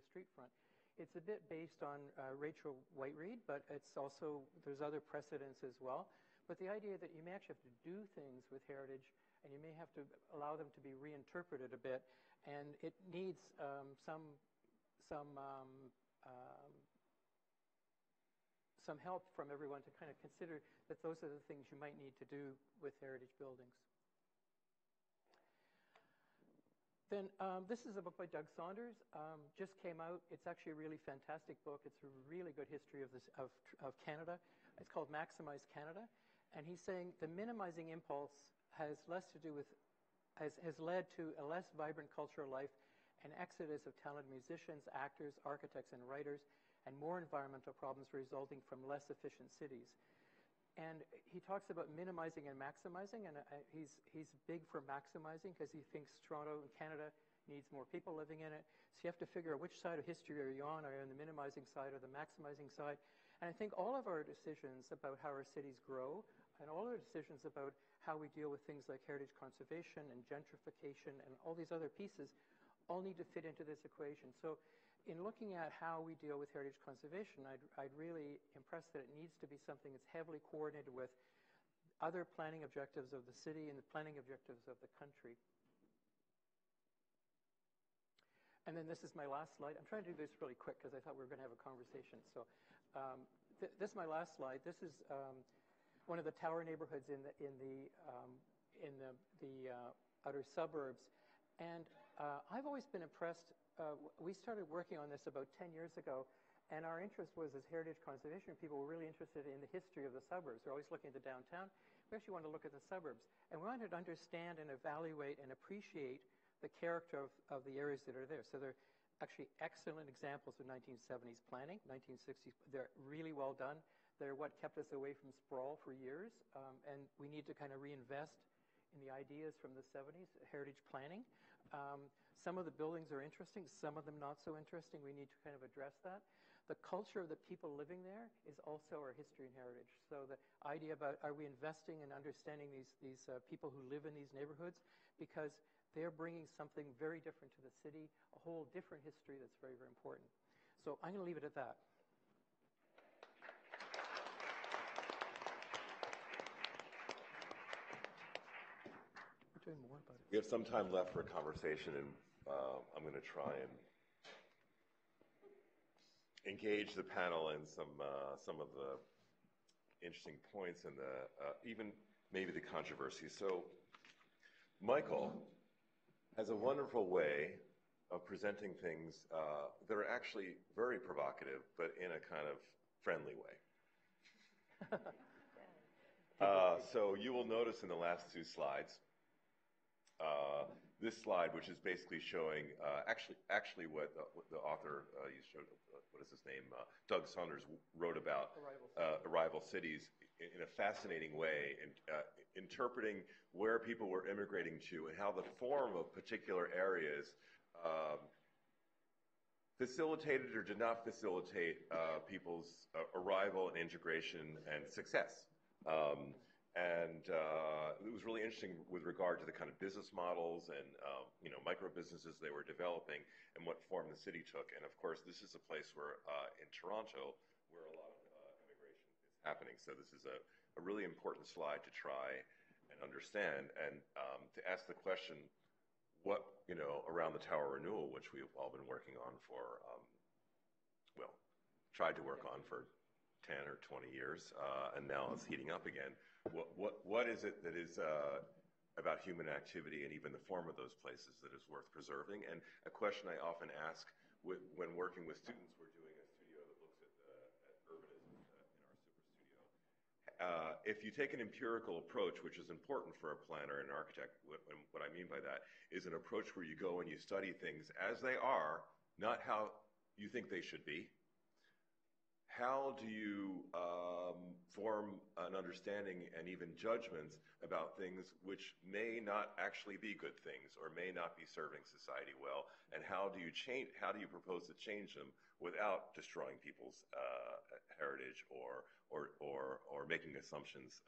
street front. It's a bit based on Rachel Whiteread, but it's also, there's other precedents as well. But the idea that you may actually have to do things with heritage, and you may have to allow them to be reinterpreted a bit, and it needs some help from everyone to kind of consider that those are the things you might need to do with heritage buildings. Then this is a book by Doug Saunders, just came out. It's actually a really fantastic book. It's a really good history of Canada. It's called Maximize Canada. And he's saying the minimizing impulse has less to do with, has led to a less vibrant cultural life, an exodus of talented musicians, actors, architects, and writers, and more environmental problems resulting from less efficient cities. And he talks about minimizing and maximizing, and he's big for maximizing because he thinks Toronto and Canada needs more people living in it. So you have to figure out which side of history are you on the minimizing side or the maximizing side. And I think all of our decisions about how our cities grow and all our decisions about how we deal with things like heritage conservation and gentrification and all these other pieces all need to fit into this equation. So in looking at how we deal with heritage conservation, I'd really impress that it needs to be something that's heavily coordinated with other planning objectives of the city and the planning objectives of the country. And then this is my last slide. I'm trying to do this really quick because I thought we were going to have a conversation. So this is my last slide. This is one of the tower neighborhoods in the outer suburbs. And I've always been impressed. We started working on this about 10 years ago, and our interest was as heritage conservation people were really interested in the history of the suburbs. We're always looking at the downtown. We actually wanted to look at the suburbs. And we wanted to understand and evaluate and appreciate the character of the areas that are there. So they're actually excellent examples of 1970s planning, 1960s. They're really well done. They're what kept us away from sprawl for years, and we need to kind of reinvest in the ideas from the 70s, heritage planning. Some of the buildings are interesting, some of them not so interesting. We need to kind of address that. The culture of the people living there is also our history and heritage. So the idea about are we investing in understanding these people who live in these neighborhoods, because they're bringing something very different to the city, a whole different history that's very, very important. So I'm going to leave it at that. We're doing more about it. We have some time left for a conversation, and I'm going to try and engage the panel in some of the interesting points and even maybe the controversy. So Michael has a wonderful way of presenting things that are actually very provocative, but in a kind of friendly way. So you will notice in the last two slides, this slide, which is basically showing actually what the author you showed, what is his name, Doug Saunders wrote about arrival cities in a fascinating way, and interpreting where people were immigrating to and how the form of particular areas facilitated or did not facilitate people's arrival and integration and success. It was really interesting with regard to the kind of business models and micro businesses they were developing and what form the city took. And of course, this is a place where in Toronto where a lot of immigration is happening. So this is a really important slide to try and understand and to ask the question, what around the Tower Renewal, which we've all been working on for tried to work on for 10 or 20 years, and now it's heating up again. What is it that is about human activity and even the form of those places that is worth preserving? And a question I often ask when working with students, we're doing a studio that looks at urbanism in our super studio. If you take an empirical approach, which is important for a planner and an architect, what I mean by that is an approach where you go and you study things as they are, not how you think they should be. How do you form an understanding and even judgments about things which may not actually be good things or may not be serving society well? And how do you propose to change them without destroying people's heritage or making assumptions,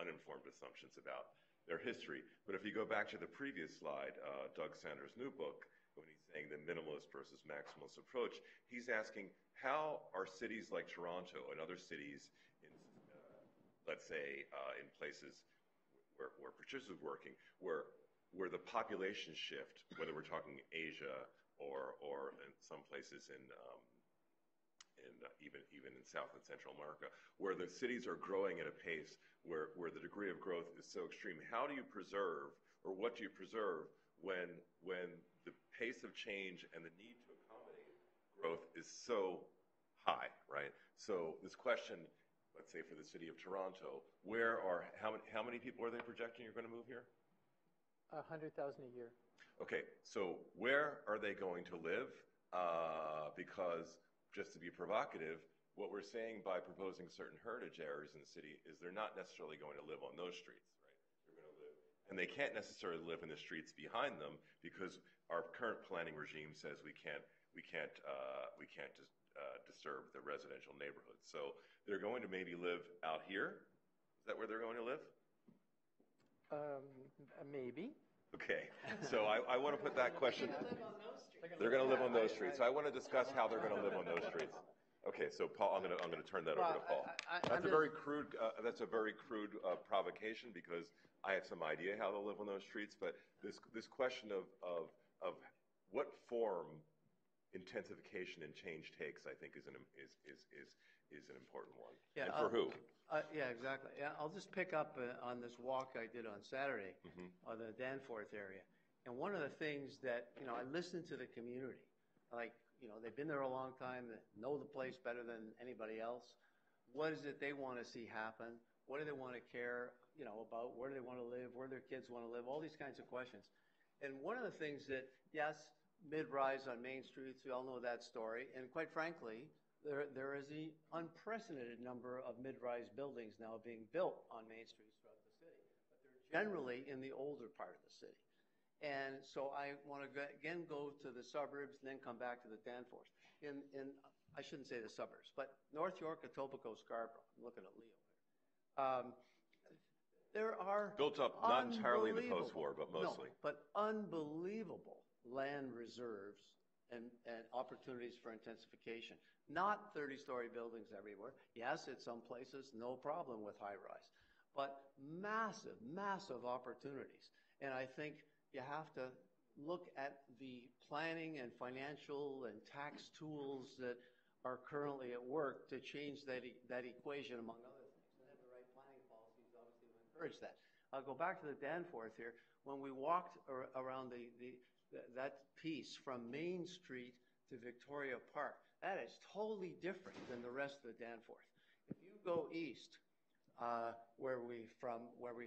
uninformed assumptions about their history? But if you go back to the previous slide, Doug Sanders' new book, when he's saying the minimalist versus maximalist approach, he's asking how are cities like Toronto and other cities, let's say in places where Patricia's working, where the population shift, whether we're talking Asia or in some places even in South and Central America, where the cities are growing at a pace where the degree of growth is so extreme. How do you preserve, or what do you preserve when the pace of change and the need to accommodate growth is so high, right? So this question, let's say for the city of Toronto, how many people are they projecting you're going to move here? 100,000 a year. Okay, so where are they going to live? Because just to be provocative, what we're saying by proposing certain heritage areas in the city is they're not necessarily going to live on those streets, right? They're going to live, and they can't necessarily live in the streets behind them because our current planning regime says we can't disturb the residential neighborhoods. So they're going to maybe live out here. Is that where they're going to live? Maybe. Okay, so I want to put that question. They're going to live on those streets. So I want to discuss how they're going to live on those streets. Okay, so Paul, I'm going to turn that over to Paul. That's a very crude provocation because I have some idea how they'll live on those streets. But this question of what form intensification and change takes, I think, is an important one. Yeah, and for who? Yeah, exactly. Yeah, I'll just pick up on this walk I did on Saturday on the Danforth area. And one of the things that, I listened to the community. Like, they've been there a long time, they know the place better than anybody else. What is it they want to see happen? What do they want to care, about? Where do they want to live? Where do their kids want to live? All these kinds of questions. And one of the things that, yes, mid-rise on Main Streets, we all know that story. And quite frankly, there is an unprecedented number of mid-rise buildings now being built on Main Streets throughout the city. But they're generally in the older part of the city. And so I want to again go to the suburbs and then come back to the Danforth. In I shouldn't say the suburbs, but North York, Etobicoke, Scarborough. I'm looking at Leo here. There are built up not entirely in the post-war, but mostly. No, but unbelievable land reserves and opportunities for intensification. Not 30-story buildings everywhere. Yes, at some places, no problem with high-rise. But massive, massive opportunities. And I think you have to look at the planning and financial and tax tools that are currently at work to change that equation, among other things. And have the right planning policies, obviously, to encourage that. I'll go back to the Danforth here. When we walked around that piece from Main Street to Victoria Park, that is totally different than the rest of the Danforth. If you go east, where we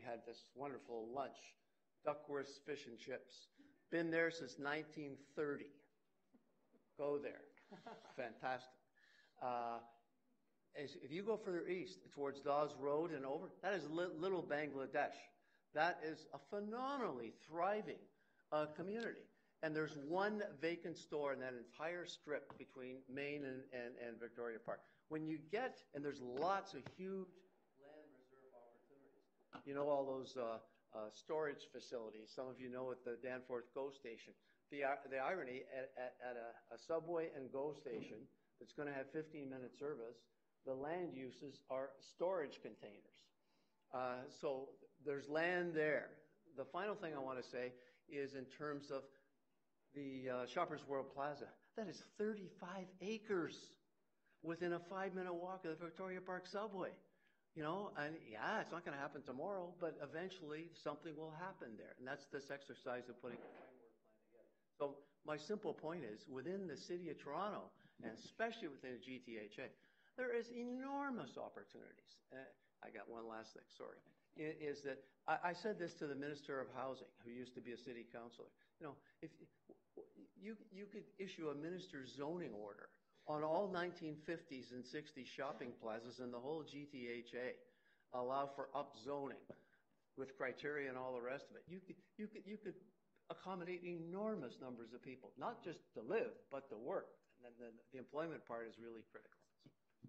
had this wonderful lunch, Duckworth's Fish and Chips. Been there since 1930. Go there. Fantastic. If you go further east towards Dawes Road and over, that is little Bangladesh. That is a phenomenally thriving community. And there's one vacant store in that entire strip between Main and Victoria Park. When you get, and there's lots of huge land reserve opportunities. You know all those storage facilities. Some of you know at the Danforth GO station. The irony at a subway and GO station that's going to have 15-minute service, the land uses are storage containers. So there's land there. The final thing I want to say is in terms of the Shoppers World Plaza. That is 35 acres within a 5-minute walk of the Victoria Park subway. You know, and yeah, it's not going to happen tomorrow, but eventually something will happen there. And that's this exercise of putting a framework plan together. So my simple point is, within the city of Toronto, and especially within the GTHA, there is enormous opportunities. I got one last thing, sorry. Is that I said this to the Minister of Housing, who used to be a city councillor. You know, if you could issue a minister's zoning order on all 1950s and 60s shopping plazas in the whole GTHA, allow for upzoning with criteria and all the rest of it. You could accommodate enormous numbers of people, not just to live, but to work. And then the employment part is really critical.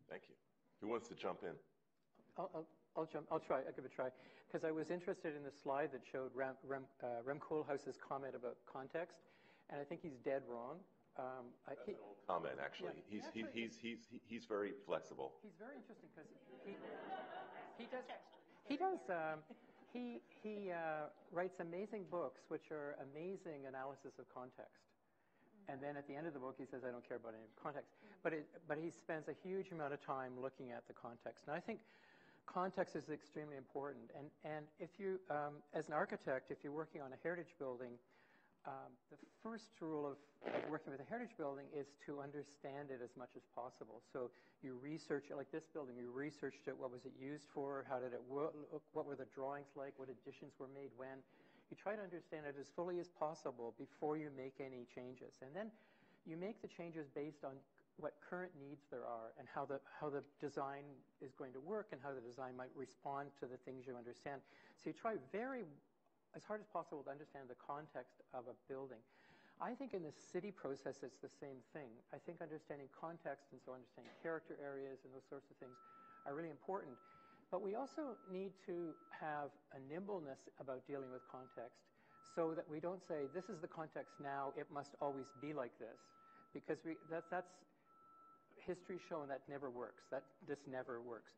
Thank you. Who wants to jump in? I'll try. I'll give it a try. Because I was interested in the slide that showed Rem Koolhaas's comment about context, and I think he's dead wrong. That's an old comment, actually. Yeah. He's very flexible. He's very interesting because he writes amazing books, which are amazing analysis of context. And then at the end of the book, he says, "I don't care about any context." But he spends a huge amount of time looking at the context. And I think context is extremely important. And if you, as an architect, if you're working on a heritage building, the first rule of working with a heritage building is to understand it as much as possible. So you research it, like this building, you researched it, what was it used for, how did it work, what were the drawings like, what additions were made when. You try to understand it as fully as possible before you make any changes. And then you make the changes based on what current needs there are and how the design is going to work and how the design might respond to the things you understand. So you try as hard as possible to understand the context of a building. I think in the city process, it's the same thing. I think understanding context and so understanding character areas and those sorts of things are really important. But we also need to have a nimbleness about dealing with context so that we don't say, this is the context now, it must always be like this. Because that's history shown that never works. This never works.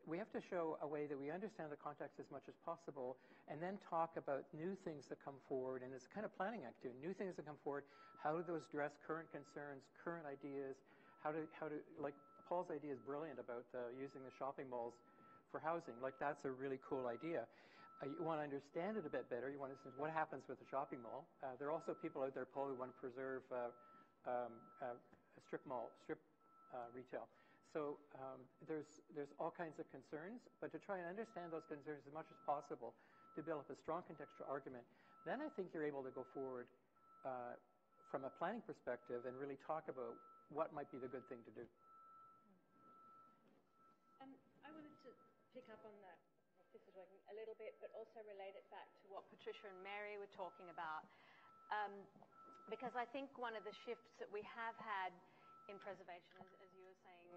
We have to show a way that we understand the context as much as possible and then talk about new things that come forward. And it's kind of planning activity. New things that come forward, how do those address current concerns, current ideas, how to like Paul's idea is brilliant about using the shopping malls for housing. Like that's a really cool idea. You want to understand it a bit better. You want to understand what happens with the shopping mall. There are also people out there, Paul, who want to preserve strip retail. So there's all kinds of concerns, but to try and understand those concerns as much as possible, develop a strong contextual argument, then I think you're able to go forward from a planning perspective and really talk about what might be the good thing to do. I wanted to pick up on that this is working a little bit, but also relate it back to what Patricia and Mary were talking about. Because I think one of the shifts that we have had in preservation, as you were saying,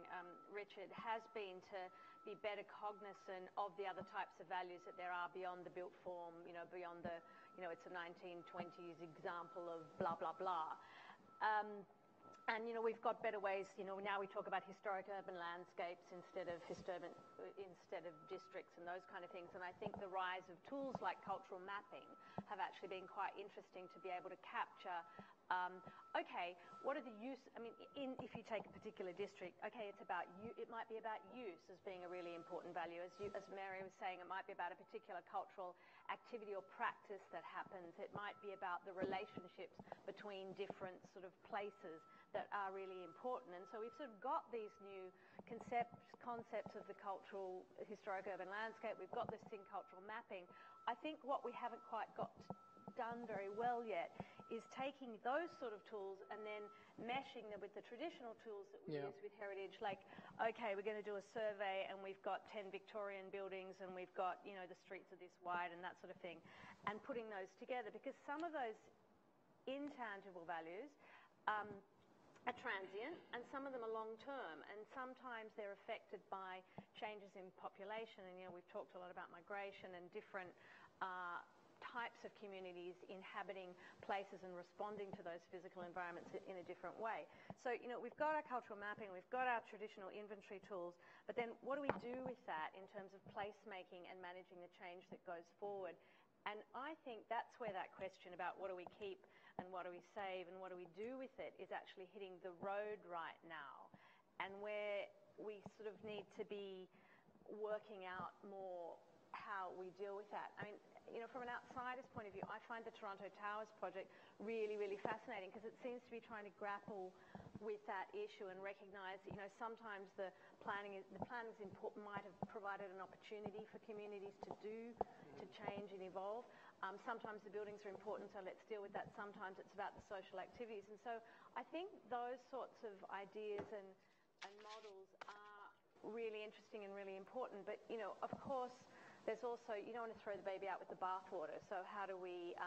Richard, has been to be better cognizant of the other types of values that there are beyond the built form, beyond the, it's a 1920s example of blah, blah, blah. And, we've got better ways, now we talk about historic urban landscapes instead of districts and those kind of things. And I think the rise of tools like cultural mapping have actually been quite interesting to be able to capture, what are the use, if you take a particular district, it might be about use as being a really important value. As Mary was saying, it might be about a particular cultural activity or practice that happens. It might be about the relationships between different sort of places that are really important. And so we've sort of got these new concepts of the cultural, historic urban landscape. We've got this thing, cultural mapping. I think what we haven't quite got done very well yet is taking those sort of tools and then meshing them with the traditional tools that we use with heritage. Like, we're going to do a survey and we've got 10 Victorian buildings and we've got, the streets are this wide and that sort of thing, and putting those together, because some of those intangible values are transient and some of them are long-term, and sometimes they're affected by changes in population. And, we've talked a lot about migration and different types of communities inhabiting places and responding to those physical environments in a different way. So, we've got our cultural mapping, we've got our traditional inventory tools, but then what do we do with that in terms of placemaking and managing the change that goes forward? And I think that's where that question about what do we keep and what do we save and what do we do with it is actually hitting the road right now, and where we sort of need to be working out more how we deal with that. From an outsider's point of view, I find the Toronto Towers project really, really fascinating, because it seems to be trying to grapple with that issue and recognise that, sometimes the planning's important, might have provided an opportunity for communities to change and evolve. Sometimes the buildings are important, so let's deal with that. Sometimes it's about the social activities. And so I think those sorts of ideas and models are really interesting and really important. But, of course, there's also, you don't want to throw the baby out with the bathwater. So how do we,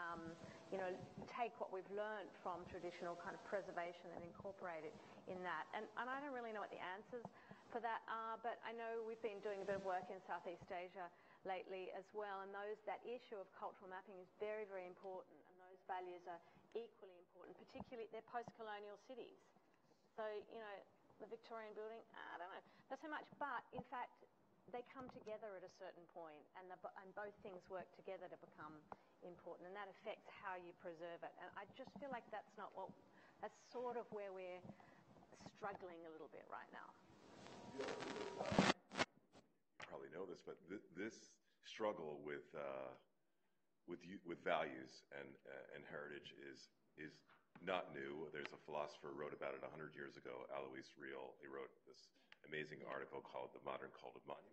take what we've learned from traditional kind of preservation and incorporate it in that? And I don't really know what the answers for that are, but I know we've been doing a bit of work in Southeast Asia lately as well, and that issue of cultural mapping is very, very important, and those values are equally important, particularly they're post-colonial cities. So, the Victorian building, I don't know, not so much, but in fact, they come together at a certain point, and both things work together to become important, and that affects how you preserve it. And I just feel like that's sort of where we're struggling a little bit right now. You probably know this, but this struggle with values and heritage is not new. There's a philosopher who wrote about it 100 years ago, Alois Riel. He wrote this amazing article called The Modern Cult of Monuments.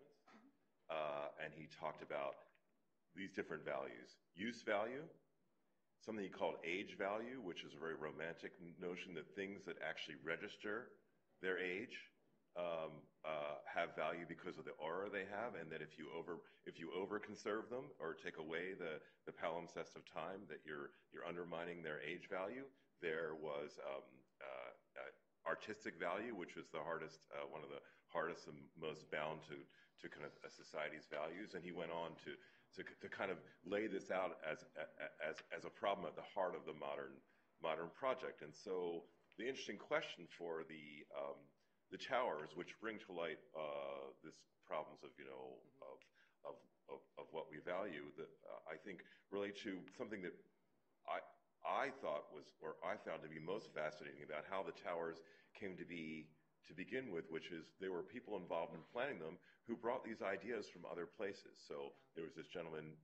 And he talked about these different values. Use value, something he called age value, which is a very romantic notion that things that actually register their age have value because of the aura they have, and that if you over conserve them or take away the palimpsest of time, that you're undermining their age value. There was artistic value, which was one of the hardest and most bound to kind of a society's values, and he went on to kind of lay this out as a problem at the heart of the modern project. And so the interesting question for the towers, which bring to light this problems of what we value, that I think relate to something that I thought I found to be most fascinating about how the towers came to be to begin with, which is there were people involved in planning them who brought these ideas from other places. So there was this gentleman,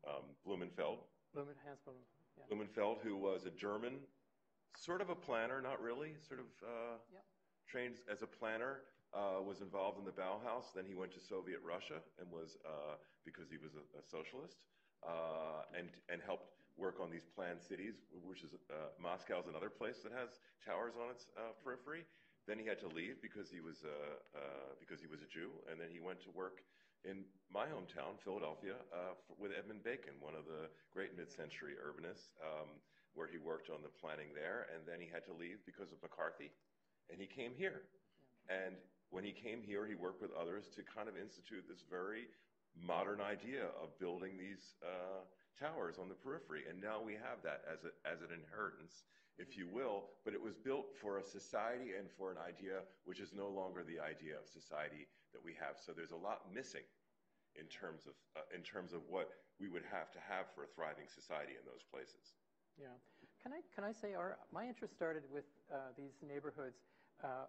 Blumenfeld, who was a German, sort of a planner, not really, sort of trained as a planner, was involved in the Bauhaus. Then he went to Soviet Russia and was, because he was a socialist, and helped work on these planned cities, which is Moscow is another place that has towers on its periphery. Then he had to leave because he was a Jew, and then he went to work in my hometown, Philadelphia, with Edmund Bacon, one of the great mid-century urbanists, where he worked on the planning there, and then he had to leave because of McCarthy, and he came here. And when he came here, he worked with others to kind of institute this very modern idea of building these towers on the periphery. And now we have that as an inheritance, if you will, but it was built for a society and for an idea which is no longer the idea of society that we have. So there's a lot missing in terms of what we would have to have for a thriving society in those places. Yeah. Can I say my interest started with these neighborhoods.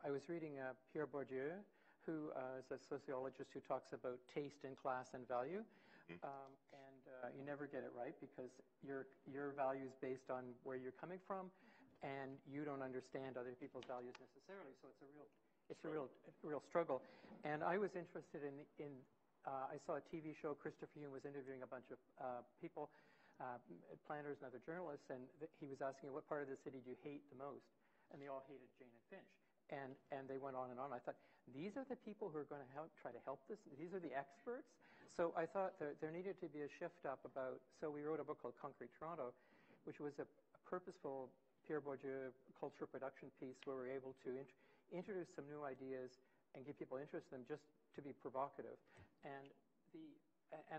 I was reading Pierre Bourdieu, who is a sociologist who talks about taste and class and value. And you never get it right because your value is based on where you're coming from, and you don't understand other people's values necessarily. So it's a real struggle. And I was interested in I saw a TV show. Christopher Hume was interviewing a bunch of people, planners and other journalists, and he was asking, what part of the city do you hate the most? And they all hated Jane and Finch. And they went on and on. I thought, these are the people who are going to try to help this? These are the experts? So I thought there needed to be a shift up so we wrote a book called Concrete Toronto, which was a purposeful Pierre Bourdieu cultural production piece where we were able to introduce some new ideas and get people interested in them just to be provocative. And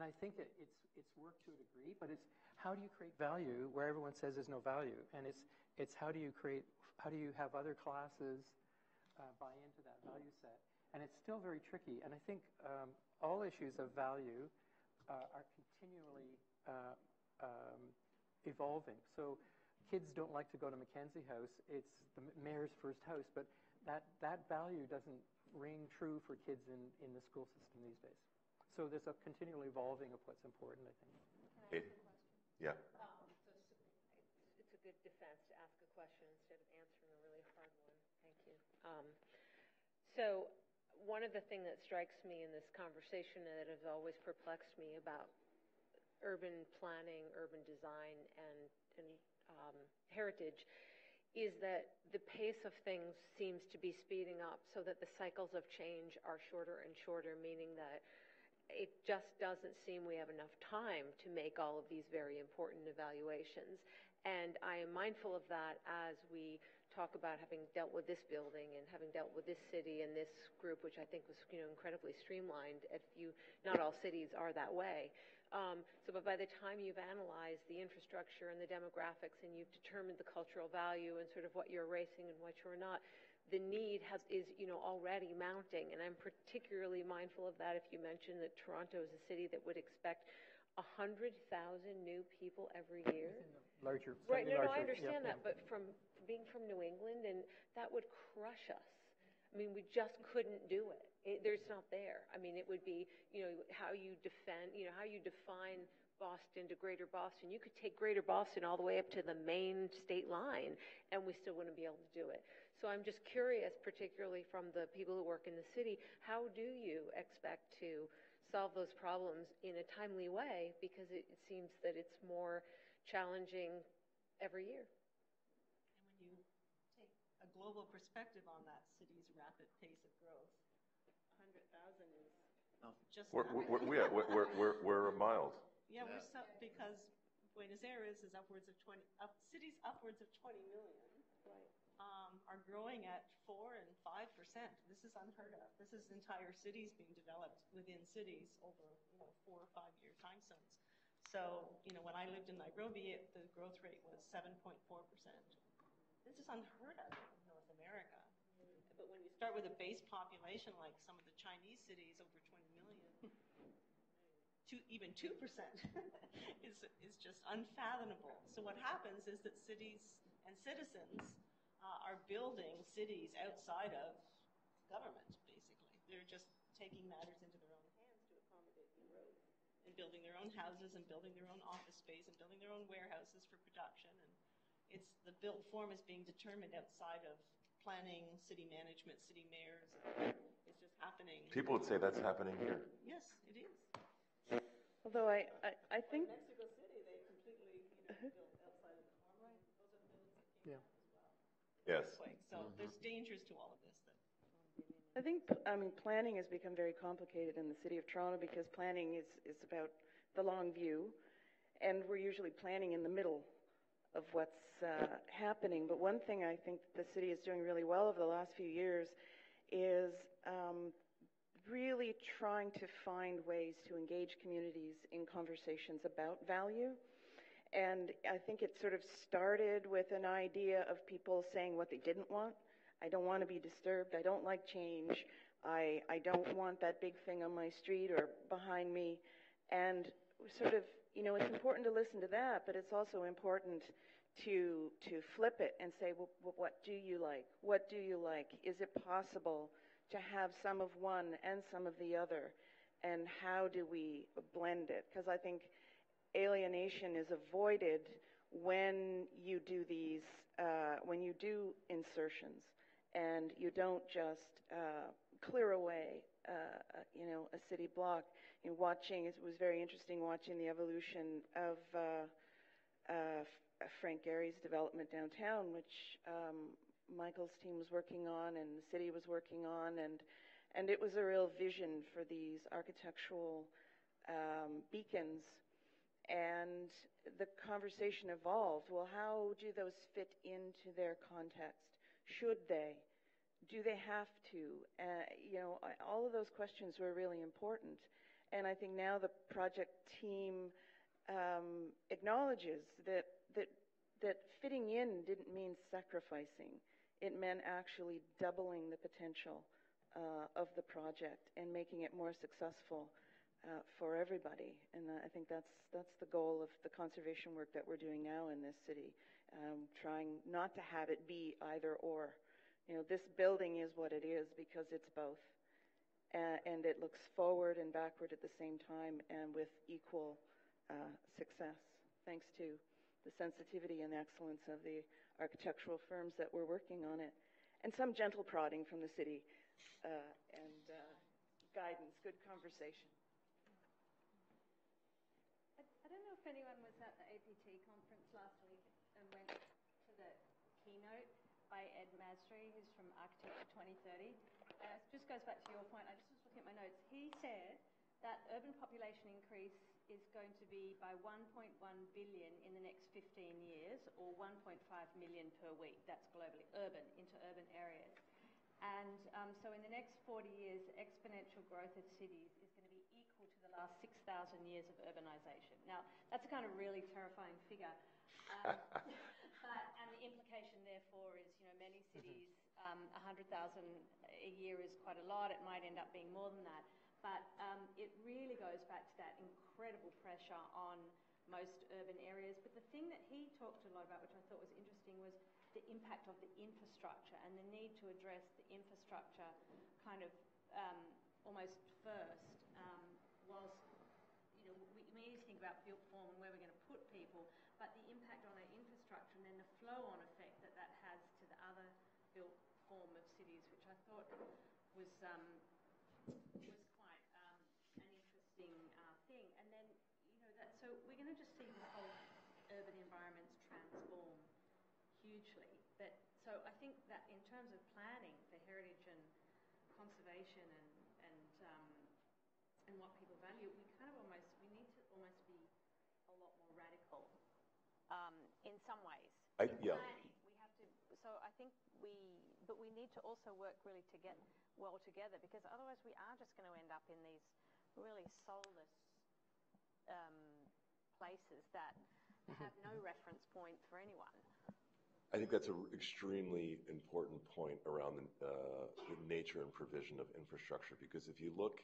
I think it's work to a degree, but it's how do you create value where everyone says there's no value? And it's how do you have other classes buy into that value set? And it's still very tricky. And I think all issues of value are continually evolving. So kids don't like to go to Mackenzie House. It's the mayor's first house, but that value doesn't ring true for kids in the school system these days. So there's a continual evolving of what's important, I think. Can I ask a question? Yeah. It's a good defense to ask a question instead of answering a really hard one. Thank you. So one of the things that strikes me in this conversation that has always perplexed me about urban planning, urban design, and heritage is that the pace of things seems to be speeding up so that the cycles of change are shorter and shorter, meaning that it just doesn't seem we have enough time to make all of these very important evaluations. And I am mindful of that as we talk about having dealt with this building and having dealt with this city and this group, which I think was incredibly streamlined. Not all cities are that way. But by the time you've analyzed the infrastructure and the demographics and you've determined the cultural value and sort of what you're erasing and what you're not, the need is already mounting. And I'm particularly mindful of that if you mention that Toronto is a city that would expect 100,000 new people every year. Larger. Right, no, I Yep. understand that, but from being from New England, and that would crush us. I mean, we just couldn't do it. There's not there. I mean, it would be, how you define Boston to Greater Boston. You could take Greater Boston all the way up to the Maine state line, and we still wouldn't be able to do it. So I'm just curious, particularly from the people who work in the city, how do you expect to solve those problems in a timely way? Because it seems that it's more challenging every year. And when you take a global perspective on that city's rapid pace of growth, 100,000 is just we're mild. Yeah, we're because Buenos Aires is cities upwards of 20 million. Right. Are growing at 4% and 5%. This is unheard of. This is entire cities being developed within cities over 4 or 5 year time zones. So when I lived in Nairobi, the growth rate was 7.4%. This is unheard of in North America. But when you start with a base population like some of the Chinese cities, over 20 million, even 2% is just unfathomable. So what happens is that cities and citizens are building cities outside of government, basically. They're just taking matters into their own hands to accommodate the growth and building their own houses and building their own office space and building their own warehouses for production. And the built form is being determined outside of planning, city management, city mayors. It's just happening. People would say that's happening here. Yes, it is. Although I think... Like Mexico City, they completely built outside of the form. Right. Those are buildings that came Yeah. down as well. Yes. So there's dangers to all of this. I think, planning has become very complicated in the City of Toronto because planning is about the long view, and we're usually planning in the middle of what's happening. But one thing I think the city is doing really well over the last few years is really trying to find ways to engage communities in conversations about value. And I think it sort of started with an idea of people saying what they didn't want. I don't want to be disturbed. I don't like change. I don't want that big thing on my street or behind me. And sort of, it's important to listen to that, but it's also important to flip it and say, well, what do you like? What do you like? Is it possible to have some of one and some of the other? And how do we blend it? Because I think alienation is avoided when you do these, when you do insertions and you don't just clear away, a city block. It was very interesting watching the evolution of Frank Gehry's development downtown, which Michael's team was working on and the city was working on, and it was a real vision for these architectural beacons. And the conversation evolved. Well, how do those fit into their context? Should they? Do they have to? All of those questions were really important. And I think now the project team acknowledges that fitting in didn't mean sacrificing. It meant actually doubling the potential of the project and making it more successful for everybody. And I think that's the goal of the conservation work that we're doing now in this city, trying not to have it be either or. This building is what it is because it's both. And it looks forward and backward at the same time and with equal success, thanks to the sensitivity and excellence of the architectural firms that were working on it. And some gentle prodding from the city and guidance, good conversation. I don't know if anyone was at the APT conference last week and went to the keynote by Ed Masry, who's from Architecture 2030. It just goes back to your point. I just was looking at my notes. He said that urban population increase is going to be by 1.1 billion in the next 15 years, or 1.5 million per week. That's globally urban, into urban areas. And so in the next 40 years, exponential growth of cities is going to be equal to the last 6,000 years of urbanization. Now, that's a kind of really terrifying figure. And the implication, therefore, is, many cities, 100,000 a year is quite a lot. It might end up being more than that. But it really goes back to that incredible pressure on most urban areas. But the thing that he talked a lot about, which I thought was interesting, was the impact of the infrastructure and the need to address the infrastructure kind of almost first, whilst we need to think about built form and where we're going to put people, but the impact on our infrastructure and then the flow-on effect that has to the other built form of cities, which I thought was quite an interesting thing. And then, so we're going to just see this whole urban environments transform hugely. But so I think that in terms of planning for heritage and conservation and what people value, we need to almost be a lot more radical in some ways. Yeah. Planning, we have to. So I think but we need to also work really well together, because otherwise we are just going to end up in these really soulless places that have no reference point for anyone. I think that's an extremely important point around the nature and provision of infrastructure, because if you look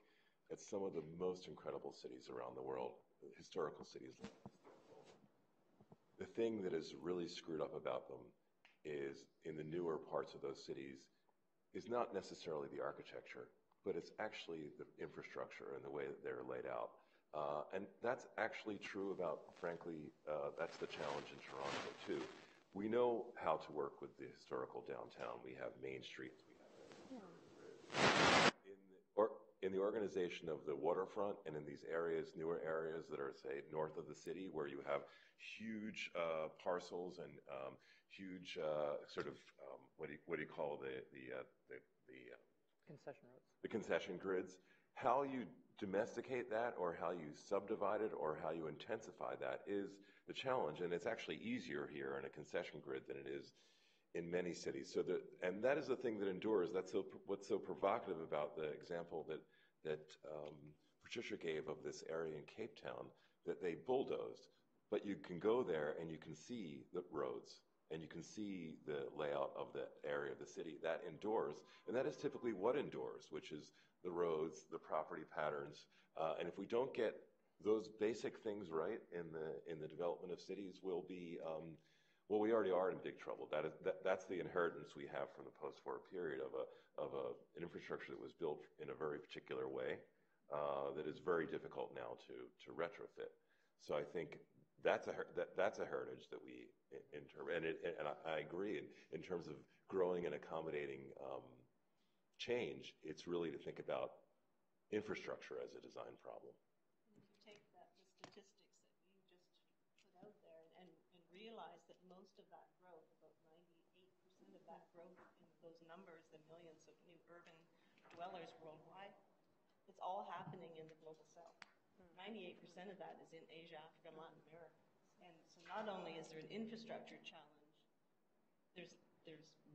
at some of the most incredible cities around the world, historical cities, the thing that is really screwed up about them is, in the newer parts of those cities, is not necessarily the architecture, but it's actually the infrastructure and the way that they're laid out. And that's actually true about, frankly, that's the challenge in Toronto too. We know how to work with the historical downtown. We have main streets. In the organization of the waterfront and in these areas, newer areas that are, say, north of the city, where you have huge parcels and huge sort of what do you call the concession roads. The concession grids. How you domesticate that or how you subdivide it or how you intensify that is the challenge. And it's actually easier here in a concession grid than it is in many cities. And that is the thing that endures. That's what's so provocative about the example that Patricia gave of this area in Cape Town that they bulldozed. But you can go there and you can see the roads and you can see the layout of the area of the city. That endures, and that is typically what endures, which is the roads, the property patterns. And if we don't get those basic things right in the development of cities, we'll be well, we already are in big trouble. That's the inheritance we have from the post-war period of an infrastructure that was built in a very particular way that is very difficult now to retrofit. So I think that's a heritage that we and I agree in terms of growing and accommodating change. It's really to think about infrastructure as a design problem. If you take the statistics that you just put out there and realize that most of that growth, about 98% of that growth in those numbers, the millions of new urban dwellers worldwide, it's all happening in the global south. 98% of that is in Asia, Africa, and Latin America. And so not only is there an infrastructure challenge, there's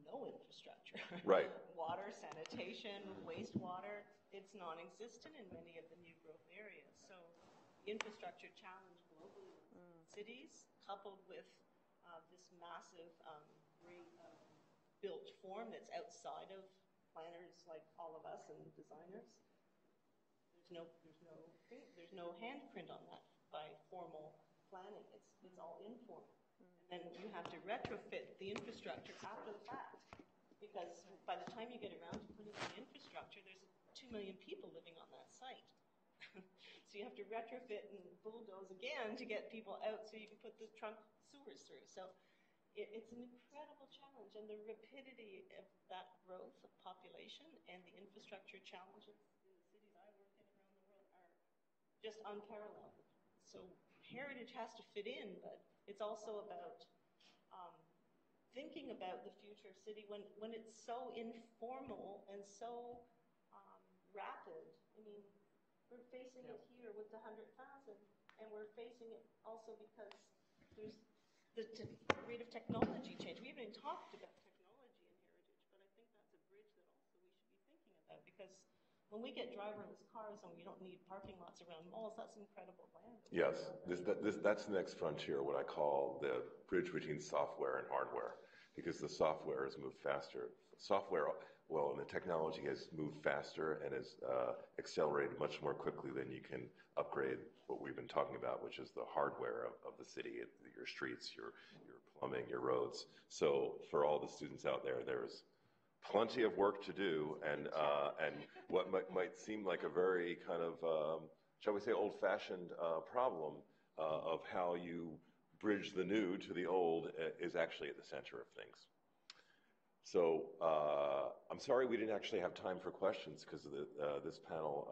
no infrastructure. Right. Water, sanitation, wastewater, it's non-existent in many of the new growth areas. So the infrastructure challenge globally in cities, coupled with this massive built form that's outside of planners like all of us and designers, there's no handprint on that by formal planning. It's all informal. And then you have to retrofit the infrastructure after the fact, because by the time you get around to putting in the infrastructure, there's 2 million people living on that site. So you have to retrofit and bulldoze again to get people out so you can put the trunk sewers through. So it's an incredible challenge, and the rapidity of that growth of population and the infrastructure challenges in the cities I work in around the world are just unparalleled. So heritage has to fit in, but it's also about thinking about the future of city when it's so informal and so rapid. I mean, we're facing it here with the 100,000, and we're facing it also because there's the rate of technology change. We haven't even talked about technology in heritage, but I think that's a bridge that also we should be thinking about, because when we get driverless cars and we don't need parking lots around malls, that's incredible land. Yes, that's the next frontier, what I call the bridge between software and hardware, because the software has moved faster. And the technology has moved faster and has accelerated much more quickly than you can upgrade what we've been talking about, which is the hardware of the city, your streets, your plumbing, your roads. So for all the students out there, there's plenty of work to do, and what might seem like a very kind of, shall we say, old-fashioned problem of how you bridge the new to the old is actually at the center of things. So I'm sorry we didn't actually have time for questions, because this panel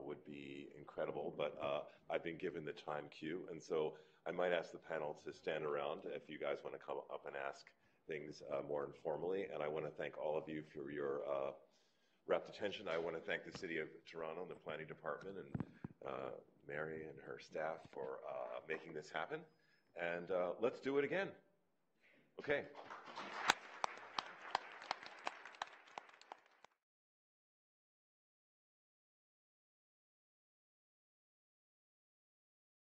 would be incredible, but I've been given the time cue, and so I might ask the panel to stand around if you guys want to come up and ask things more informally. And I want to thank all of you for your rapt attention. I want to thank the City of Toronto and the Planning Department and Mary and her staff for making this happen. And let's do it again. Okay.